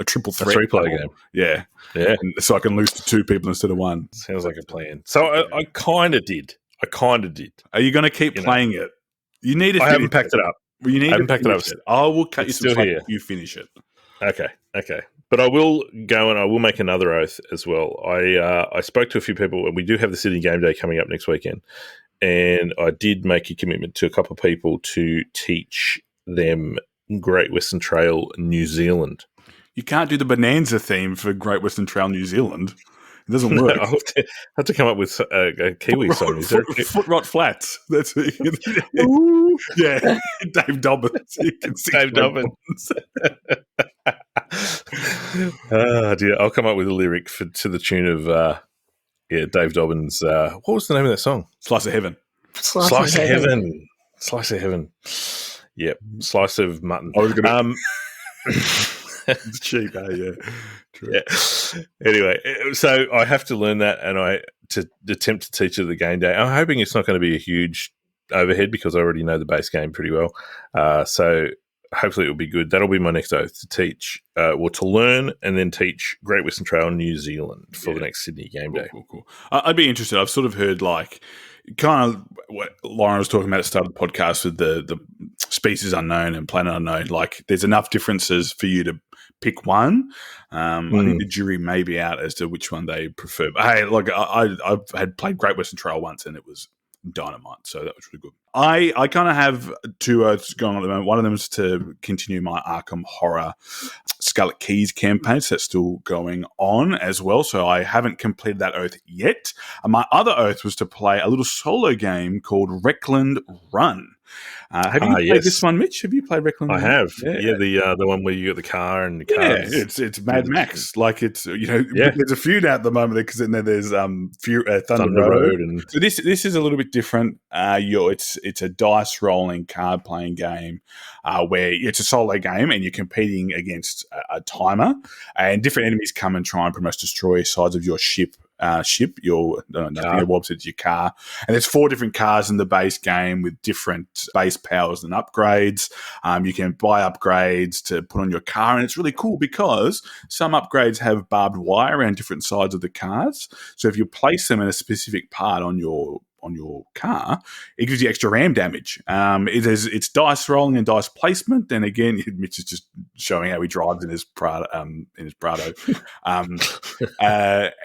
A: triple threat,
B: 3-player game.
A: Yeah. And so I can lose to 2 people instead of 1.
B: Sounds like a plan. So I kind of did. Are
A: you going to keep playing it? You need to.
B: I haven't packed it up.
A: Well, you need to
B: packed it up.
A: I will cut you some slack
B: here.
A: if you finish it.
B: Okay. But I will go and I will make another oath as well. I spoke to a few people, and we do have the Sydney Game Day coming up next weekend. And I did make a commitment to a couple of people to teach them Great Western Trail New Zealand.
A: You can't do the Bonanza theme for Great Western Trail New Zealand. It doesn't work.
B: I have to come up with a Kiwi song.
A: Foot Rot Flats. That's it. Ooh. Yeah, Dave Dobbins.
B: Dave Dobbins. Oh, dear. I'll come up with a lyric to the tune of Dave Dobbins. What was the name of that song?
A: Slice of Heaven.
C: Slice of Heaven.
B: Slice of Heaven. Yep. Slice of mutton.
A: I was going it's cheap, yeah. True.
B: Yeah. Anyway, so I have to learn that, and to attempt to teach it the game day. I'm hoping it's not going to be a huge overhead because I already know the base game pretty well. So hopefully it will be good. That'll be my next oath, to teach, to learn and then teach Great Western Trail New Zealand for the next Sydney Game Day.
A: Cool. I'd be interested. I've sort of heard kind of what Lauren was talking about at the start of the podcast with the species unknown and planet unknown. Like, there's enough differences for you to pick one. I think the jury may be out as to which one they prefer. But hey, look, I've had played Great Western Trail once, and it was dynamite, so that was really good. I kind of have 2 oaths going on at the moment. One of them is to continue my Arkham Horror Scarlet Keys campaign, so that's still going on as well, so I haven't completed that oath yet. And my other oath was to play a little solo game called Reckland Run. Have you played this one, Mitch? Have you played Reckland Run?
B: I have. Yeah, the one where you got the car and the cars.
A: Yeah, it's Mad Max. Like, it's, there's a feud out at the moment because there's Thunder Road. And so this is a little bit different. It's a dice rolling card playing game where it's a solo game and you're competing against a timer, and different enemies come and try and pretty much destroy sides of your ship. Your car, and there's 4 different cars in the base game with different base powers and upgrades. You can buy upgrades to put on your car, and it's really cool because some upgrades have barbed wire around different sides of the cars. So if you place them in a specific part on your car, it gives you extra ram damage. It's dice rolling and dice placement. And again, Mitch is just showing how he drives in his Prado. And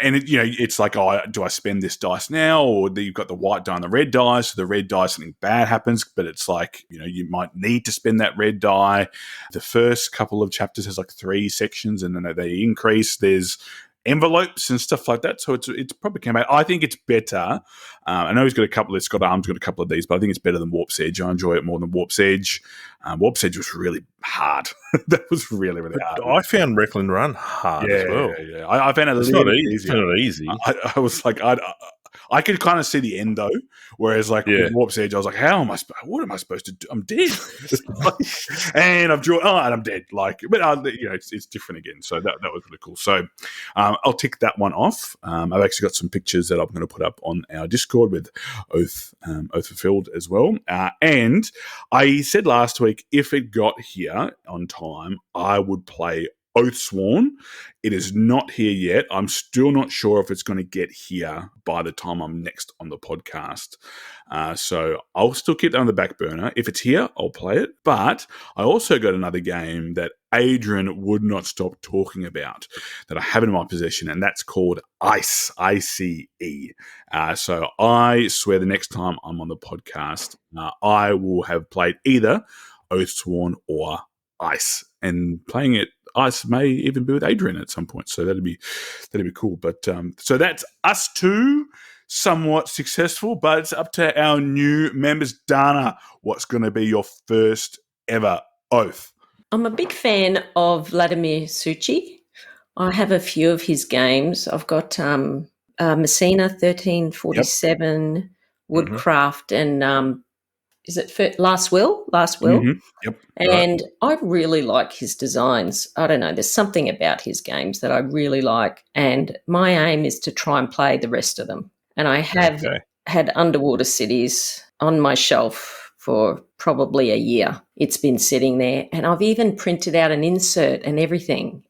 A: it's like, do I spend this dice now, or you've got the white die and the red die? So the red die, something bad happens, but it's like, you might need to spend that red die. The first couple of chapters has like 3 sections, and then they increase. There's envelopes and stuff like that. So it's probably came out. I think it's better. I know he's got a couple of Scott Arm's got a couple of these, but I think it's better than Warp's Edge. I enjoy it more than Warp's Edge. Warp's Edge was really hard. That was really, really hard.
B: I found Reckland Run hard as well.
A: Yeah. I found it
B: it's
A: a little
B: not
A: easier.
B: It's not easy.
A: I was like, I could kind of see the end though, whereas like with Warp's Edge, I was like, what am I supposed to do? I'm dead. And I've drawn, and I'm dead. Like, but it's different again. So that was really cool. So I'll tick that one off. I've actually got some pictures that I'm going to put up on our Discord with Oath Fulfilled as well. And I said last week, if it got here on time, I would play Oathsworn. It is not here yet. I'm still not sure if it's going to get here by the time I'm next on the podcast. So I'll still keep that on the back burner. If it's here, I'll play it. But I also got another game that Adrian would not stop talking about that I have in my possession, and that's called Ice, I-C-E. So I swear the next time I'm on the podcast, I will have played either Oathsworn or Ice, and playing it Ice may even be with Adrian at some point, so that'd be cool. But so that's us two, somewhat successful, but it's up to our new members. Dana, what's going to be your first ever Oath?
C: I'm a big fan of Vladimir Suchi. I have a few of his games. I've got Messina 1347, Woodcraft, and is it Last Will?
A: Mm-hmm. Yep.
C: And I really like his designs. I don't know, there's something about his games that I really like, and my aim is to try and play the rest of them. And I have had Underwater Cities on my shelf for probably a year. It's been sitting there, and I've even printed out an insert and everything.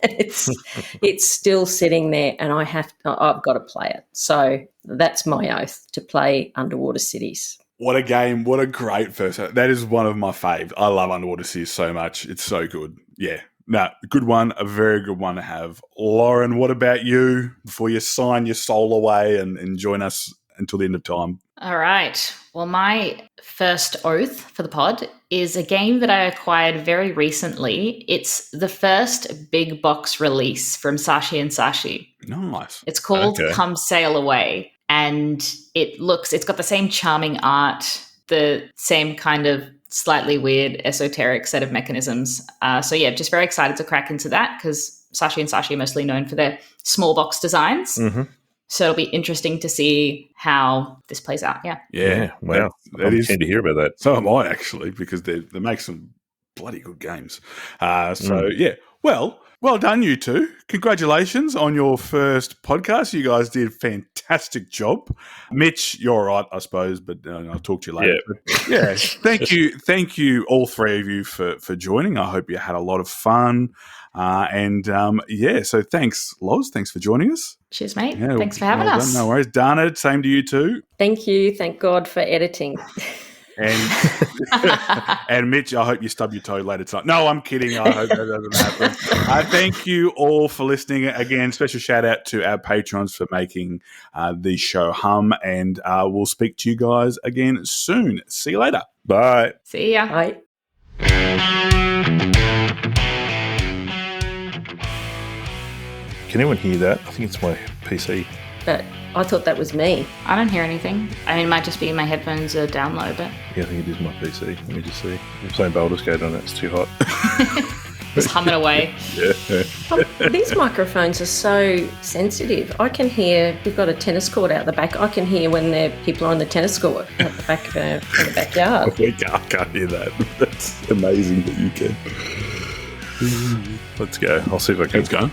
C: It's still sitting there, and I've got to play it. So that's my oath, to play Underwater Cities.
A: What a game. What a great first. That is one of my faves. I love Underwater Cities so much. It's so good. Yeah. No, good one. A very good one to have. Lauren, what about you before you sign your soul away and join us until the end of time?
D: All right. Well, my first oath for the pod is a game that I acquired very recently. It's the first big box release from Sashi and Sashi.
A: Nice.
D: It's called Come Sail Away. And it's got the same charming art, the same kind of slightly weird esoteric set of mechanisms. Just very excited to crack into that, because Sashi and Sashi are mostly known for their small box designs.
B: Mm-hmm.
D: So it'll be interesting to see how this plays out. Yeah.
A: Yeah.
B: Wow. I'm keen to hear about that.
A: So am I, actually, because they make some bloody good games. Well done, you two. Congratulations on your first podcast. You guys did a fantastic job. Mitch, you're all right, I suppose, but I'll talk to you later. Yeah. Thank you, all three of you, for joining. I hope you had a lot of fun. So thanks, Loz. Thanks for joining us.
D: Cheers, mate. Yeah, thanks for having us.
A: No worries. Dana, same to you too.
C: Thank you. Thank God for editing.
A: And Mitch, I hope you stub your toe later tonight. No, I'm kidding. I hope that doesn't happen. Thank you all for listening. Again, special shout out to our patrons for making the show hum, and we'll speak to you guys again soon. See you later.
B: Bye.
D: See ya.
C: Bye.
B: Can anyone hear that? I think it's my PC.
C: But I thought that was me.
D: I don't hear anything. I mean, it might just be my headphones are down low, but...
B: Yeah, I think it is my PC. Let me just see. I'm playing Baldur's Gate on it. It's too hot.
D: Just hum it away.
B: Yeah.
C: These microphones are so sensitive. I can hear, we've got a tennis court out the back. I can hear when people are on the tennis court at the back in the backyard.
A: I can't hear that. That's amazing that you can.
B: Let's go. I'll see if I can.
A: Let's go.